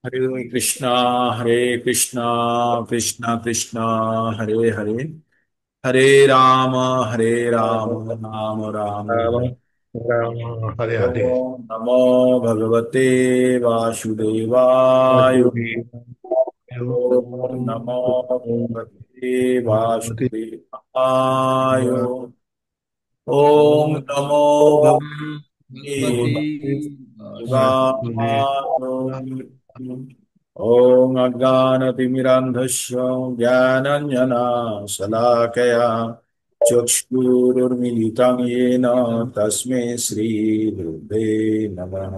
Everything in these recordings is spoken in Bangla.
हरे कृष्णा हरे कृष्णा कृष्णा कृष्णा हरे हरे हरे राम हरे राम राम राम राम हरे। राम हरे हरे। ओम नमो भगवते वासुदेवाय। ओम नमो भगवते वासुदेवाय। ओम नमो भगवते भगवती वासुदेवाय। वासुदेवाय। ॐ अज्ञानतिमिरान्धस्य ज्ञानञ्जनशलाकया चक्षुरुन्मिलितं येन तस्मै श्रीगुरुवे नमः।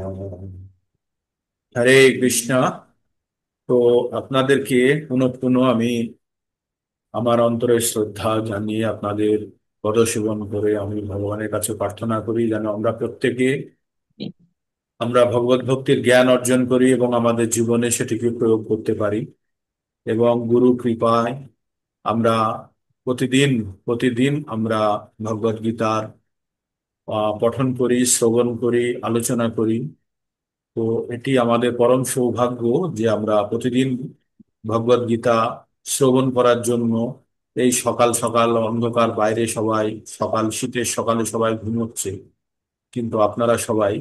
হরে কৃষ্ণ। তো আপনাদেরকে পুনঃ পুনঃ আমি আমার অন্তরের শ্রদ্ধা জানিয়ে আপনাদের পদসেবন করে আমি ভগবানের কাছে প্রার্থনা করি যেন আমরা ভগবত ভক্তির জ্ঞান অর্জন করি এবং আমাদের জীবনে সেটিকে প্রয়োগ করতে পারি। এবং গুরু কৃপায় আমরা প্রতিদিন প্রতিদিন আমরা ভগবদ গীতার পঠন করি, শ্রবণ করি, আলোচনা করি। তো এটি আমাদের পরম সৌভাগ্য যে আমরা প্রতিদিন ভগবদ গীতা শ্রবণ করার জন্য এই সকাল সকাল অন্ধকার বাইরে সবাই সকাল শীতের সকালে সবাই ঘুমোচ্ছে, কিন্তু আপনারা সবাই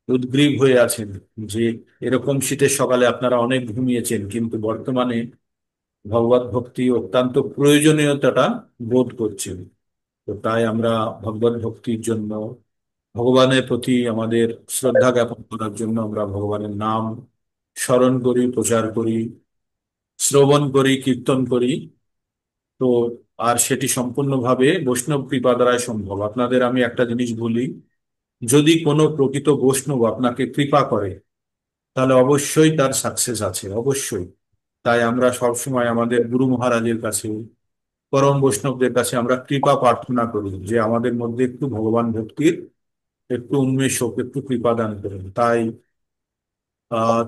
উদ্গ্রীব হয়ে আছেন যে এরকম শীতের সকালে আপনারা অনেক ঘুমিয়েছেন, কিন্তু বর্তমানে ভগবত ভক্তি অত্যন্ত প্রয়োজনীয়তাটা বোধ করছেন। তো তাই আমরা ভগবত ভক্তির জন্য ভগবানের প্রতি আমাদের শ্রদ্ধা জ্ঞাপন করার জন্য আমরা ভগবানের নাম স্মরণ করি, প্রচার করি, শ্রবণ করি, কীর্তন করি। তো আর সেটি সম্পূর্ণভাবে বৈষ্ণব কৃপা দ্বারাই সম্ভব। আপনাদের আমি একটা জিনিস বলি, যদি কোনো প্রকৃত বৈষ্ণব আপনাকে কৃপা করে তাহলে অবশ্যই তার সাকসেস আছে, অবশ্যই। তাই আমরা সবসময় আমাদের গুরু মহারাজের কাছে, পরম বৈষ্ণবদের কাছে আমরা কৃপা প্রার্থনা করি যে আমাদের মধ্যে একটু ভগবান ভক্তির একটু উন্মেষ হোক, একটু কৃপা দান করেন। তাই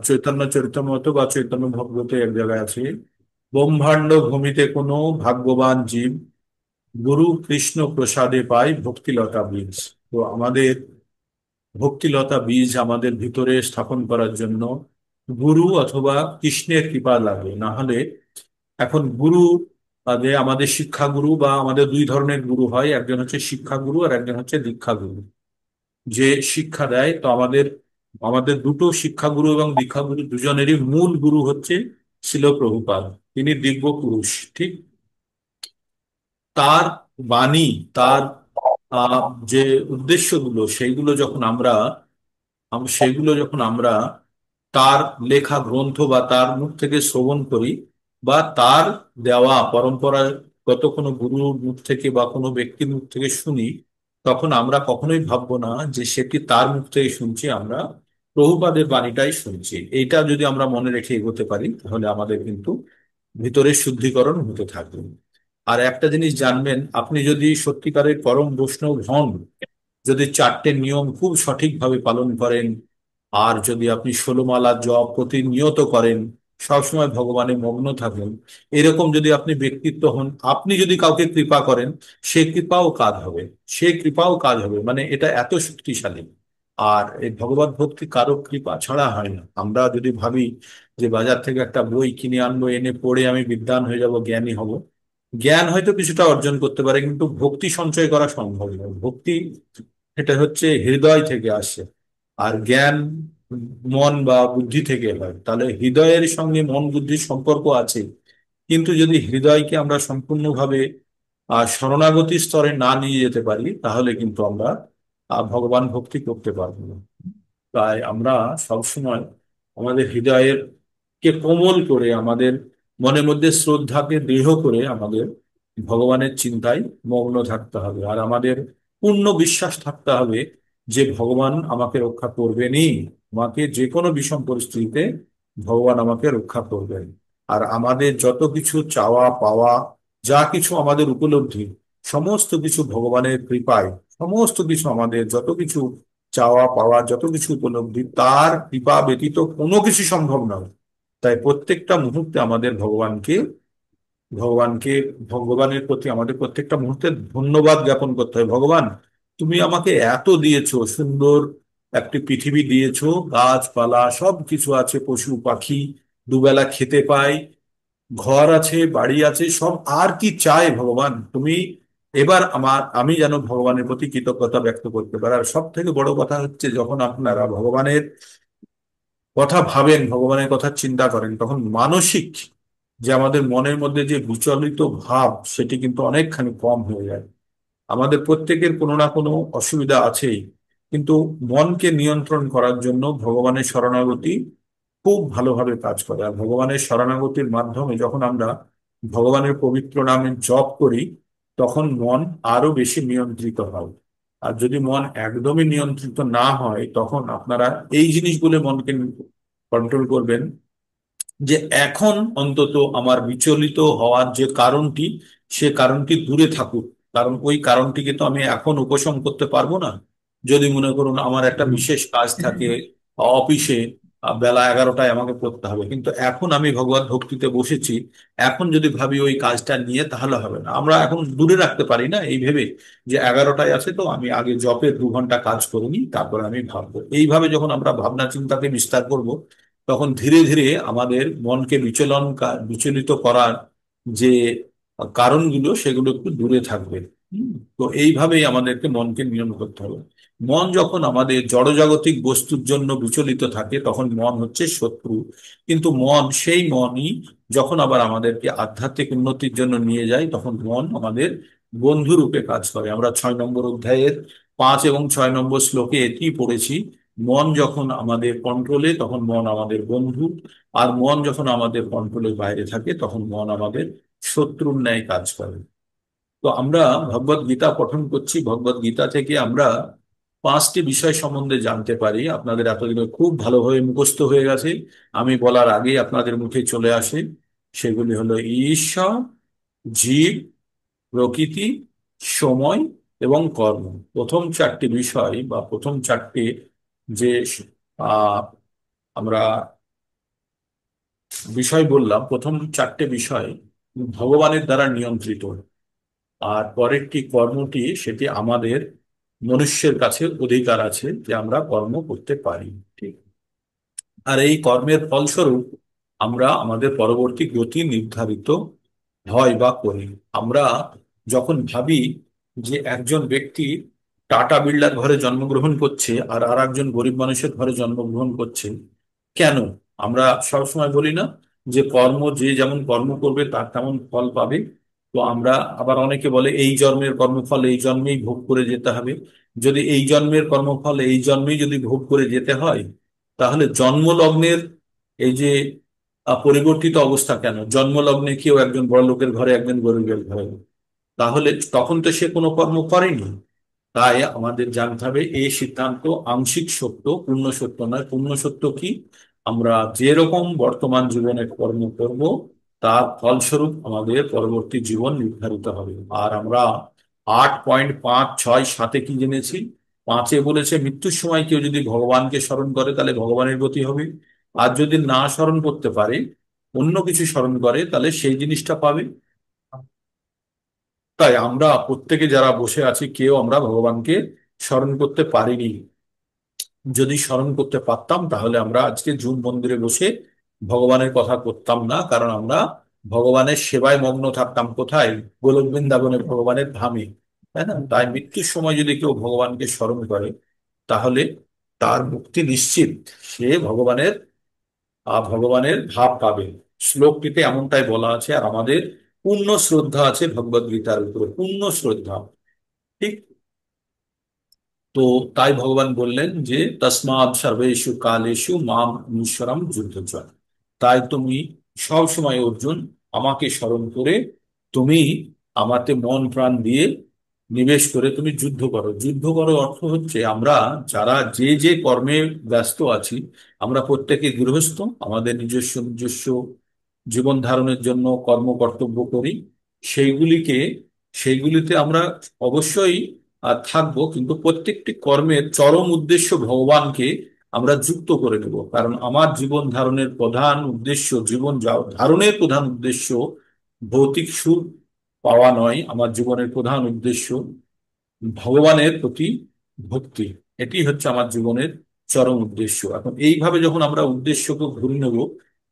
চৈতন্য চরিতামৃত বা চৈতন্য ভগবতে এক জায়গায় আছে, ব্রহ্মাণ্ড ভূমিতে কোনো ভাগ্যবান জীব গুরু কৃষ্ণ প্রসাদে পায় ভক্তিলতা বীজ। তো আমাদের ভক্তিলতা বীজ আমাদের ভিতরে স্থাপন করার জন্য গুরু অথবা কৃষ্ণের কৃপা লাগে। না হলে এখন গুরু যে আমাদের শিক্ষাগুরু বা আমাদের দুই ধরনের গুরু হয়, একজন হচ্ছে শিক্ষাগুরু আর একজন হচ্ছে দীক্ষাগুরু। যে শিক্ষা দেয়, তো আমাদের আমাদের দুটো শিক্ষাগুরু এবং দীক্ষাগুরু দুজনেরই মূল গুরু হচ্ছে শিল প্রভুপাদ। তিনি দিব্য পুরুষ, ঠিক। তার বাণী, তার যে উদ্দেশ্যগুলো সেইগুলো যখন আমরা তার লেখা গ্রন্থ বা তার মুখ থেকে শ্রবণ করি, বা তার দেওয়া পরম্পরাগত কোনো গুরুর মুখ থেকে বা কোনো ব্যক্তির মুখ থেকে শুনি, তখন আমরা কখনোই ভাববো না যে সেটি তার মুখ থেকে শুনছি, আমরা প্রভুপাদের বাণীটাই শুনছি। এইটা যদি আমরা মনে রেখে এগোতে পারি তাহলে আমাদের কিন্তু ভিতরের শুদ্ধিকরণ হতে থাকবে। আর একটা জিনিস জানবেন, আপনি যদি সত্যিকারের পরম বৈষ্ণব হন, যদি চারটে নিয়ম খুব সঠিকভাবে পালন করেন, আর যদি আপনি 16 মালা জপ প্রতিনিয়ত করেন, সবসময় ভগবানে মগ্ন থাকেন, এরকম যদি আপনি ব্যক্তিত্ব হন, আপনি যদি কাউকে কৃপা করেন, সে কৃপাও কাজ হবে। সে কৃপাও কাজ হবে, মানে এটা এত শক্তিশালী। আর এই ভগবত ভক্তি কারো কৃপা ছাড়া হয় না। আমরা যদি ভাবি যে বাজার থেকে একটা বই কিনে আনবো, এনে পড়ে আমি বিদ্বান হয়ে যাব, জ্ঞানী হব, জ্ঞান হয়তো কিছুটা অর্জন করতে পারে, কিন্তু ভক্তি সঞ্চয় করা সম্ভব নয়। ভক্তি এটা হচ্ছে হৃদয় থেকে আসে, আর জ্ঞান মন বা বুদ্ধি থেকে হয়। তাহলে হৃদয়ের সঙ্গে মন বুদ্ধির সম্পর্ক আছে, কিন্তু যদি হৃদয়কে আমরা সম্পূর্ণভাবে শরণাগতি স্তরে না নিয়ে যেতে পারি তাহলে কিন্তু আমরা ভগবান ভক্তি করতে পারবো না। তাই আমরা সবসময় আমাদের হৃদয়ের কে কোমল করে, আমাদের মনের মধ্যে শ্রদ্ধাকে দৃঢ় করে আমাদের ভগবানের চিন্তায় মগ্ন থাকতে হবে। আর আমাদের পূর্ণ বিশ্বাস থাকতে হবে যে ভগবান আমাকে রক্ষা করবেনই। আমাকে যে কোনো বিষম পরিস্থিতিতে ভগবান আমাকে রক্ষা করবেন। আর আমাদের যত কিছু চাওয়া পাওয়া, যা কিছু আমাদের উপলব্ধি, সমস্ত কিছু ভগবানের কৃপায়, সমস্ত কিছু আমাদের যত কিছু চাওয়া পাওয়া, যত কিছু উপলব্ধি, তার কৃপা ব্যতীত কোনো কিছু সম্ভব নয়। তাই প্রত্যেকটা মুহূর্তে আমাদের ভগবানকে ভগবানের প্রতি আমাদের প্রত্যেকটা মুহূর্তে ধন্যবাদ জ্ঞাপন করতে হয়। ভগবান, তুমি আমাকে এত দিয়েছো, সুন্দর একটি পৃথিবী দিয়েছো, গাছপালা সব কিছু আছে, পশু পাখি দুবেলা খেতে পাই, ঘর আছে, বাড়ি আছে, সব আর কি চাই ভগবান তুমি? এবার আমি যেন ভগবানের প্রতি কৃতজ্ঞতা ব্যক্ত করতে পারি। আর সব থেকে বড় কথা হচ্ছে, যখন আপনারা ভগবানের কথা ভাবেন, ভগবানের কথা চিন্তা করেন, তখন মানসিক যে আমাদের মনের মধ্যে যে বিচলিত ভাব, সেটি কিন্তু অনেকখানি কম হয়ে যায়। আমাদের প্রত্যেকের কোনো না কোনো অসুবিধা আছেই, কিন্তু মনকে নিয়ন্ত্রণ করার জন্য ভগবানের শরণাগতি খুব ভালোভাবে কাজ করে। আর ভগবানের শরণাগতির মাধ্যমে যখন আমরা ভগবানের পবিত্র নামে জপ করি, তখন মন আরো বেশি নিয়ন্ত্রিত হয়। আর যদি মন একদমই নিয়ন্ত্রিত না হয়, তখন আপনারা এই জিনিসগুলো মনকে কন্ট্রোল করবেন, যে এখন অন্তত আমার বিচলিত হওয়ার যে কারণটি, সে কারণটি দূরে থাকুক। কারণ ওই কারণটিকে তো আমি এখন উপশম করতে পারবো না। যদি মনে করুন আমার একটা বিশেষ কাজ থাকে অফিসে, বেলা 11টায় আমাকে করতে হবে, কিন্তু এখন আমি ভগবত ভক্তিতে বসেছি, এখন যদি ভাবি ওই কাজটা নিয়ে, তাহলে হবে না। আমরা এখন দূরে রাখতে পারি না এই ভেবে যে 11টায় আছে, তো আমি আগে জপের 2 ঘন্টা কাজ করে নিই, তারপরে আমি ভাববো। এইভাবে যখন আমরা ভাবনা চিন্তাকে বিস্তার করব, তখন ধীরে ধীরে আমাদের মনকে বিচলিত করার যে কারণগুলো, সেগুলো একটু দূরে থাকবে। তো এইভাবেই আমাদেরকে মনকে নিয়ন্ত্রণ করতে হবে। মন যখন আমাদের জড়জাগতিক বস্তুর জন্য বিচলিত থাকে, তখন মন হচ্ছে শত্রু। কিন্তু সেই মনই যখন আবার আমাদেরকে আধ্যাত্মিক উন্নতির জন্য নিয়ে যায়, তখন মন আমাদের বন্ধু রূপে কাজ করে। আমরা 6 নম্বর অধ্যায়ের 5 এবং 6 নম্বর শ্লোকে এটি পড়েছি, মন যখন আমাদের কন্ট্রোলে, তখন মন আমাদের বন্ধু। আর মন যখন আমাদের কন্ট্রোলের বাইরে থাকে, তখন মন আমাদের শত্রুর ন্যায় কাজ করে। তো আমরা ভগবত গীতা পঠন করছি, ভগবত গীতা থেকে আমরা 5টি বিষয় সম্বন্ধে জানতে পারি। আপনাদের এতদিনে খুব ভালোভাবে মুখস্থ হয়ে গেছে, আমি বলার আগেই আপনাদের মুখে চলে আসে। সেগুলি হলো ঈশ্বর, জীব, প্রকৃতি, সময় এবং কর্ম। প্রথম 4টি বিষয় বা প্রথম 4টি যে আহ আমরা বিষয় বললাম, প্রথম 4টে বিষয় ভগবানের দ্বারা নিয়ন্ত্রিত। আর পরেরটি কর্মটি, সেটি আমাদের মনুষ্যের কাছে অধিকার আছে যে আমরা কর্ম করতে পারি। ঠিক। আর এই কর্মের ফলস্বরূপ আমরা আমাদের পরবর্তী গতি নির্ধারিত হয় বা করি। আমরা যখন ভাবি যে একজন ব্যক্তি টাটা বিড়লার ঘরে জন্মগ্রহণ করছে আর আর একজন গরিব মানুষের ঘরে জন্মগ্রহণ করছে, কেন? আমরা সবসময় বলি না যে যে যেমন কর্ম করবে তার তেমন ফল পাবে? তো আমরা আবার অনেকে বলে এই জন্মের কর্মফল এই জন্মেই ভোগ করে যেতে হবে। যদি এই জন্মের কর্মফল এই জন্মেই যদি ভোগ করে যেতে হয়, তাহলে জন্মলগ্নের এই যে পরিবর্তিত অবস্থা কেন? জন্মলগ্নে কেউ একজন বড় লোকের ঘরে, একজন গরিবের ঘরে, তাহলে তখন তো সে কোনো কর্ম করেনি। তাই আমাদের জানতে হবে এই সিদ্ধান্ত আংশিক সত্য, পূর্ণ সত্য নয়। পূর্ণ সত্য কি? আমরা যেরকম বর্তমান জীবনে কর্ম করব, তার ফলস্বরূপ আমাদের পরবর্তী জীবন নির্ধারিত হবে। আর আমরা 8.5, 6, 7-এ কি জেনেছি? 5-এ বলেছে মৃত্যুর সময় কেউ যদি ভগবানকে স্মরণ করে, তাহলে ভগবানের গতি হবে। আর যদি না স্মরণ করতে পারে, অন্য কিছু স্মরণ করে, তাহলে সেই জিনিসটা পাবে। তাই আমরা প্রত্যেকে যারা বসে আছি, কেউ আমরা ভগবানকে স্মরণ করতে পারিনি। যদি স্মরণ করতে পারতাম, তাহলে আমরা আজকে জুন মন্দিরে বসে ভগবানের কথা করতাম না, কারণ আমরা ভগবানের সেবায় মগ্ন থাকতাম। কোথায়? গোলক বৃন্দাবনে, ভগবানের ধামে। তাই না? তাই মৃত্যুর সময় যদি কেউ ভগবানকে স্মরণ করে, তাহলে তার মুক্তি নিশ্চিত। সে ভগবানের ভাব পাবে। শ্লোকটিতে এমনটাই বলা আছে। আর আমাদের পূর্ণ শ্রদ্ধা আছে ভগবদ গীতার উপরে, পূর্ণ শ্রদ্ধা। ঠিক। তো তাই ভগবান বললেন যে তসমাৎ সর্বেষু কালেষু মাম ঈশ্বরম যুদ্ধ। তাই তুমি সব সময় অর্জুন আমাকে স্মরণ করে, তুমি আমাতে মন প্রাণ দিয়ে নিবেশ করে তুমি যুদ্ধ করো। যুদ্ধ করো অর্থ হচ্ছে, আমরা যারা যে যে কর্মে ব্যস্ত আছি, আমরা প্রত্যেকে গৃহস্থ, আমাদের নিজস্ব নিজস্ব জীবন ধারণের জন্য কর্ম কর্তব্য করি। সেইগুলিকে সেইগুলিতে আমরা অবশ্যই থাকবো, কিন্তু প্রত্যেকটি কর্মের চরম উদ্দেশ্য ভগবানকে আমরা যুক্ত করে নেব। কারণ আমার জীবন ধারণের প্রধান উদ্দেশ্য, ধারণের প্রধান উদ্দেশ্য ভৌতিক সুখ পাওয়া নয়। আমার জীবনের প্রধান উদ্দেশ্য ভগবানের প্রতি ভক্তি। এটি হচ্ছে আমার জীবনের চরম উদ্দেশ্য। এখন এইভাবে যখন আমরা উদ্দেশ্যকে ঘুরে নেব,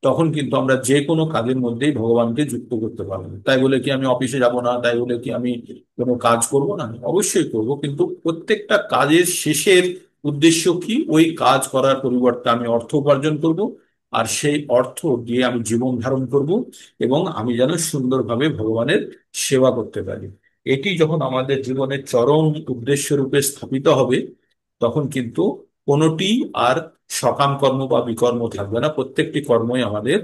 তখন কিন্তু আমরা যে কোনো কাজের মধ্যেই ভগবানকে যুক্ত করতে পারবো। তাই বলে কি আমি অফিসে যাব না, তাই বলে কি আমি কোনো কাজ করব না? অবশ্যই করব, কিন্তু প্রত্যেকটা কাজের শেষের উদ্দেশ্য কি? ওই কাজ করার পরিবর্তে আমি অর্থ উপার্জন করব, আর সেই অর্থ দিয়ে আমি জীবন ধারণ করব, এবং আমি যেন সুন্দরভাবে ভগবানের সেবা করতে পারি। এটি যখন আমাদের জীবনের চরম উদ্দেশ্য রূপে স্থাপিত হবে, তখন কিন্তু কোনোটি আর সকাম কর্ম বা বিকর্ম থাকবে না। প্রত্যেকটি কর্মই আমাদের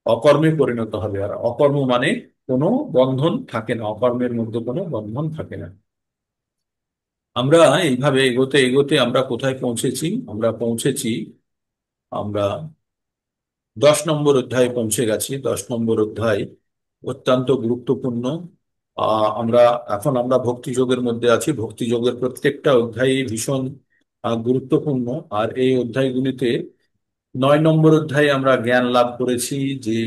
অকর্মে পরিণত হবে। আর অকর্ম মানে কোনো বন্ধন থাকে না, অকর্মের মধ্যে কোনো বন্ধন থাকে না। আমরা এইভাবে এগোতে এগোতে আমরা কোথায় পৌঁছেছি? আমরা পৌঁছেছি, আমরা 10 নম্বর অধ্যায়ে পৌঁছে গেছি। 10 নম্বর অধ্যায় অত্যন্ত গুরুত্বপূর্ণ। আমরা ভক্তি যোগের মধ্যে আছি। ভক্তি যোগের প্রত্যেকটা অধ্যায়ই ভীষণ গুরুত্বপূর্ণ। আর এই অধ্যায়গুলিতে 9 নম্বর অধ্যায়ে আমরা জ্ঞান লাভ করেছি যে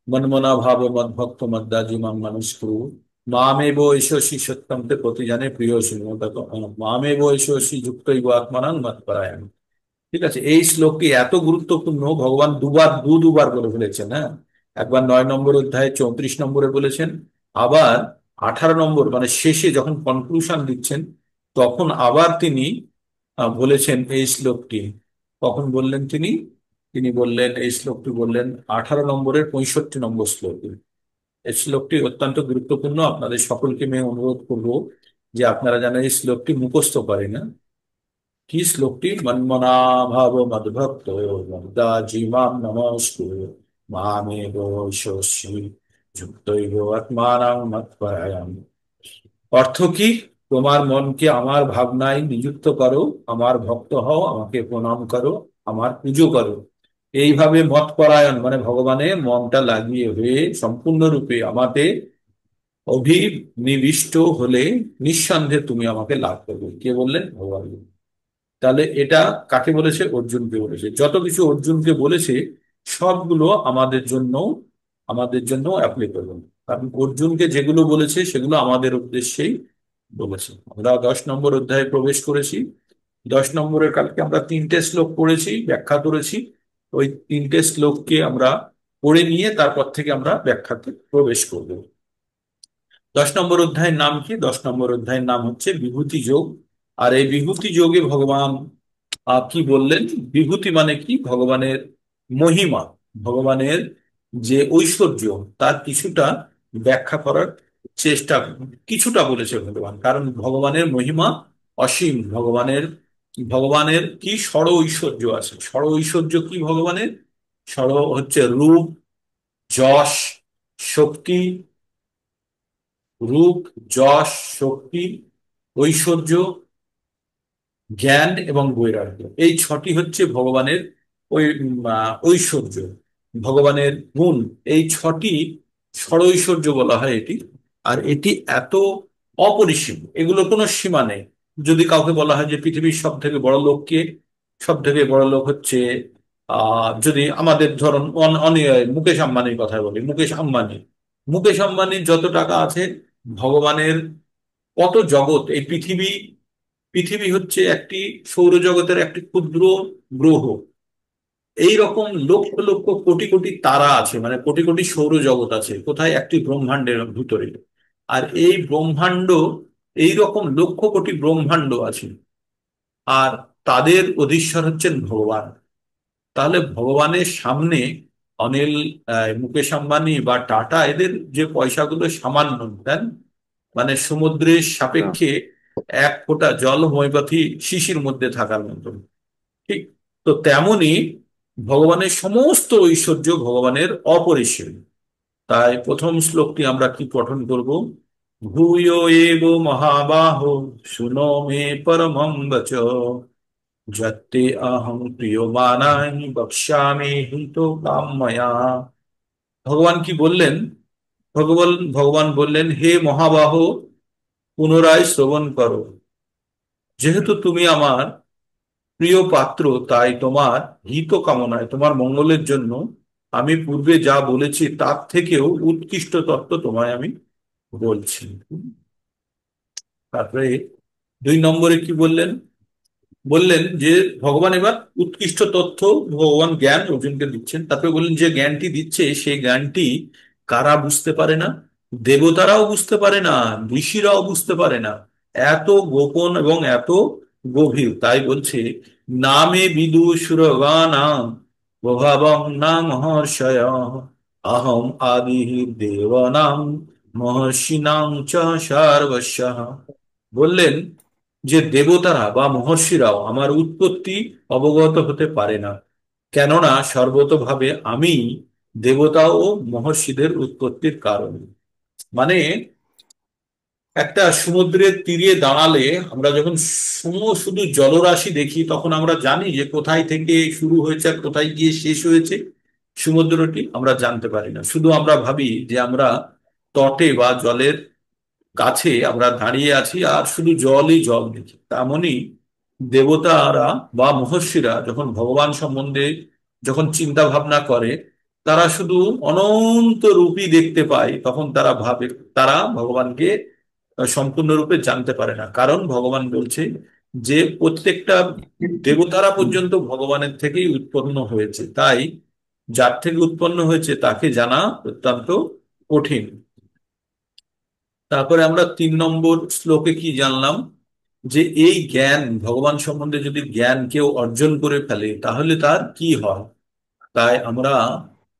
মনমনা ভাব মদ্ভক্ত মদ্দাজি মাম মানুষ কুরু মামেব ঐশী সত্যম তে প্রতি জানে প্রিয় শুনো। দেখো, মামেব ঐশী যুক্ত আত্মানাং মৎপরায়ণ। ঠিক আছে, এই শ্লোকটি এত গুরুত্বপূর্ণ, ভগবান দুবার বলে ফেলেছেন। হ্যাঁ, একবার 9 নম্বর অধ্যায়ে 34 নম্বরে বলেছেন, আবার 18 নম্বর মানে শেষে যখন কনক্লুশন দিচ্ছেন, তখন আবার তিনি বলেছেন এই শ্লোকটি। কখন বললেন তিনি? তিনি বললেন, এই শ্লোকটি বললেন 18 নম্বরের 65 নম্বর শ্লোকে। এই শ্লোকটি অত্যন্ত গুরুত্বপূর্ণ। আপনাদের সকলকে আমি অনুরোধ করব যে আপনারা যেন এই শ্লোকটি মুখস্থ করেন। হ্যাঁ? কি শ্লোকটি? মন্মনাভাব মদ্ভক্ত মদ্দাজিমাম নমস্কুরু মামেব শোষী যুক্তৈব আত্মানাং মৎপরায়ণ। অর্থ কি? তোমার মনকে আমার ভাবনায় নিযুক্ত করো, আমার ভক্ত হও, আমাকে প্রণাম করো, আমার পুজো করো। এইভাবে মৎপরায়ণ মানে ভগবানের মনটা লাগিয়ে হয়ে সম্পূর্ণরূপে আমাতে অভিনিবিষ্ট হলে নিঃসন্দেহে তুমি আমাকে লাভ করবে। কে বললেন? ভগবান। তাহলে এটা কাকে বলেছে? অর্জুনকে বলেছে। যত কিছু অর্জুনকে বলেছে, সবগুলো আমাদের জন্য অ্যাপ্লিকেবল। কারণ অর্জুনকে যেগুলো বলেছে সেগুলো আমাদের উদ্দেশ্যেই বলেছে। আমরা 10 নম্বর অধ্যায়ে প্রবেশ করেছি। 10 নম্বরের কালকে আমরা 3টে শ্লোক পড়েছি, ব্যাখ্যা করেছি। ওই 3টে শ্লোককে আমরা পড়ে নিয়ে তারপর থেকে আমরা ব্যাখ্যাতে প্রবেশ করব। 10 নম্বর অধ্যায়ের নাম কি? 10 নম্বর অধ্যায়ের নাম হচ্ছে বিভূতি যোগ। আর এই বিভূতি যোগে ভগবান কি বললেন? বিভূতি মানে কি? ভগবানের মহিমা, ভগবানের যে ঐশ্বর্য, তার কিছুটা ব্যাখ্যা করার চেষ্টা, কিছুটা বলেছে ভগবান। কারণ ভগবানের মহিমা অসীম। ভগবানের কি ষড় ঐশ্বর্য আছে। ষড় ঐশ্বর্য কি ভগবানের? ষড় হচ্ছে রূপ, যশ, শক্তি। রূপ, যশ, শক্তি, ঐশ্বর্য, জ্ঞান এবং বৈরাগ্য। এই ছটি হচ্ছে ভগবানের ঐশ্বর্য, ভগবানের গুণ। এই ছটি ষড়ৈশ্বর্য বলা হয় এটি। আর এটি এত অপরিসীম, এগুলোর কোনো সীমা নেই। যদি কাউকে বলা হয় যে পৃথিবীর সব থেকে বড় লোক কে, সব থেকে বড় লোক হচ্ছে যদি আমাদের ধরুন মুকেশ আম্বানির কথা বলি, মুকেশ আম্বানির যত টাকা আছে, ভগবানের কত জগৎ, এই পৃথিবী, পৃথিবী হচ্ছে একটি সৌরজগতের একটি ক্ষুদ্র গ্রহ। এই রকম লক্ষ লক্ষ কোটি কোটি তারা আছে, মানে কোটি কোটি সৌরজগৎ আছে কোথায়? একটি ব্রহ্মাণ্ডের ভিতরে। আর এই ব্রহ্মাণ্ড, এই রকম লক্ষ কোটি ব্রহ্মাণ্ড আছে, আর তাদের অধীশ্বর হচ্ছেন ভগবান। তাহলে ভগবানের সামনে অনিল, মুকেশ আম্বানি বা টাটা, এদের যে পয়সাগুলো সামান্য, দেন মানে সমুদ্রের হ্যাঁ। সাপেক্ষে এক ফোঁটা জল হোমিওপ্যাথি শিশির মধ্যে থাকার মতন। ঠিক, তো তেমনি ভগবানের সমস্ত ঐশ্বর্য ভগবানের অপরিসীম। তাই প্রথম শ্লোকটি আমরা কি পঠন করব? ভূয় এব মহাবাহ শুনো মে পরমং বচ যত্তে অহং প্রিয়মানাই বক্ষ্যামি হিত কাময়া। ভগবান কি বললেন? ভগবান বললেন, হে মহাবাহ, পুনরায় শ্রবণ করো। যেহেতু তুমি আমার প্রিয় পাত্র, তাই তোমার হিত কামনায়, তোমার মঙ্গলের জন্য আমি পূর্বে যা বলেছি তার থেকেও উৎকৃষ্ট তত্ত্ব তোমায় আমি বলছি। তারপরে 2 নম্বরে কি বললেন? বললেন যে ভগবান এবার উৎকৃষ্ট তথ্য, ভগবান জ্ঞান অর্জুনকে দিচ্ছেন। তারপরে বললেন যে জ্ঞানটি দিচ্ছে সেই জ্ঞানটি কারা বুঝতে পারে না? দেবতারাও বুঝতে পারে না, ঋষিরাও বুঝতে পারে না। এত গোপন এবং এত গভীর, তাই বলছে নামে বিদুষুরগানাং প্রভাবং না মহর্ষয় অহম আদি দেবানাং মহর্ষিণাং চ সর্বস্য। বললেন যে দেবতারা বা মহর্ষিরাও আমার উৎপত্তি অবগত হতে পারে না, কেননা সর্বতোভাবে আমি দেবতা ও মহর্ষিদের উৎপত্তির কারণ। মানে একটা সমুদ্রের তীরে দাঁড়ালে আমরা যখন শুধু জলরাশি দেখি, তখন আমরা জানি যে কোথায় থেকে শুরু হয়েছে আর কোথায় গিয়ে শেষ হয়েছে সমুদ্রটি আমরা জানতে পারি না। শুধু আমরা ভাবি যে আমরা তটে বা জলের কাছে আমরা দাঁড়িয়ে আছি আর শুধু জলই জল দেখি। তেমনই দেবতারা বা মহর্ষিরা যখন ভগবান সম্বন্ধে যখন চিন্তা ভাবনা করে, তারা শুধু অনন্ত রূপই দেখতে পায়, তখন তারা ভাবে তারা ভগবানকে সম্পূর্ণরূপে জানতে পারে না। কারণ ভগবান বলছে যে প্রত্যেকটা দেবতারা পর্যন্ত ভগবানের থেকেই উৎপন্ন হয়েছে, তাই যার থেকে উৎপন্ন হয়েছে তাকে জানা অত্যন্ত কঠিন। তারপরে আমরা 3 নম্বর শ্লোকে কি জানলাম, যে এই জ্ঞান ভগবান সম্বন্ধে যদি জ্ঞান কেউ অর্জন করে ফেলে তাহলে তার কি হয়। তাই আমরা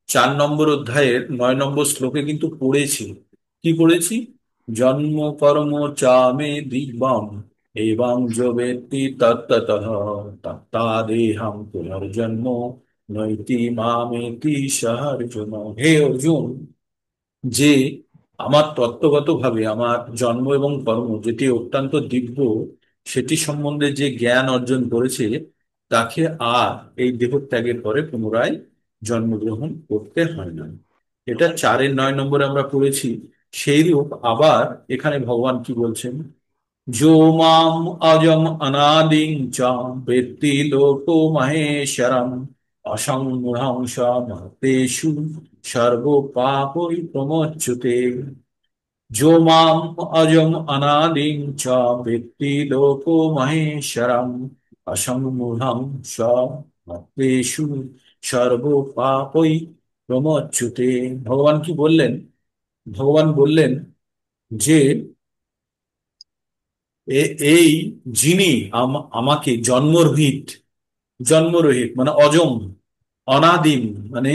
4 নম্বর অধ্যায়ের 9 নম্বর শ্লোকে কিন্তু পড়েছি। কি পড়েছি? জন্ম কর্ম চা মে দিব্যম এবং জবেত্তি তত্ত্বতঃ তত্তাদেহং পুনর্জন্ম নৈতি মামেতি সহ অর্জুন। হে অর্জুন, যে আমার তত্ত্বগতভাবে আমার জন্ম এবং কর্ম যেটি অত্যন্ত দিব্য, সেটি সম্বন্ধে যে জ্ঞান অর্জন করেছে, তাকে আর এই দেহত্যাগের পরে পুনরায় জন্মগ্রহণ করতে হয় না। এটা 4-9 নম্বরে আমরা পড়েছি। সেইরূপ আবার এখানে ভগবান কি বলছেন, যো মাম অজম অনাদিং চ বেত্তি লোকো মহেশ্বরম অসংহংস মহতেষু সর্ব পাপৈ প্রমোচ্যতে। जो माम अजम अनादिं च वेत्ति लोको महेश्वरम् असम्मूढं स भक्तेषु सर्व पापै প্রমোচ্যতে। ভগবান কি বললেন? ভগবান বললেন যে এই যিনি আমাকে জন্মরহিত, জন্মরহিত মানে অজম, অনাদিম মানে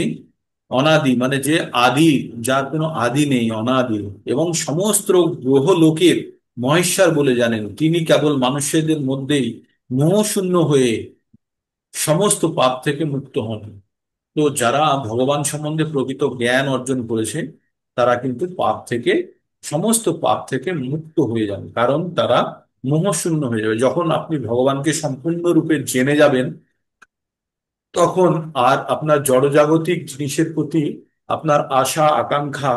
অনাদি মানে যে আদি, যার কোনো আদি নেই, অনাদি, এবং সমস্ত গ্রহ লোকের মহেশ্বর বলে জানেন, তিনি কেবল মানুষদের মধ্যেই মোহশূন্য হয়ে সমস্ত পাপ থেকে মুক্ত হন। তো যারা ভগবান সম্বন্ধে প্রকৃত জ্ঞান অর্জন করেছে, তারা কিন্তু পাপ থেকে, সমস্ত পাপ থেকে মুক্ত হয়ে যাবে, কারণ তারা মোহশূন্য হয়ে যাবে। যখন আপনি ভগবানকে সম্পূর্ণরূপে জেনে যাবেন, তখন আর আপনার জড়জাগতিক জিনিসের প্রতি আপনার আশা আকাঙ্ক্ষা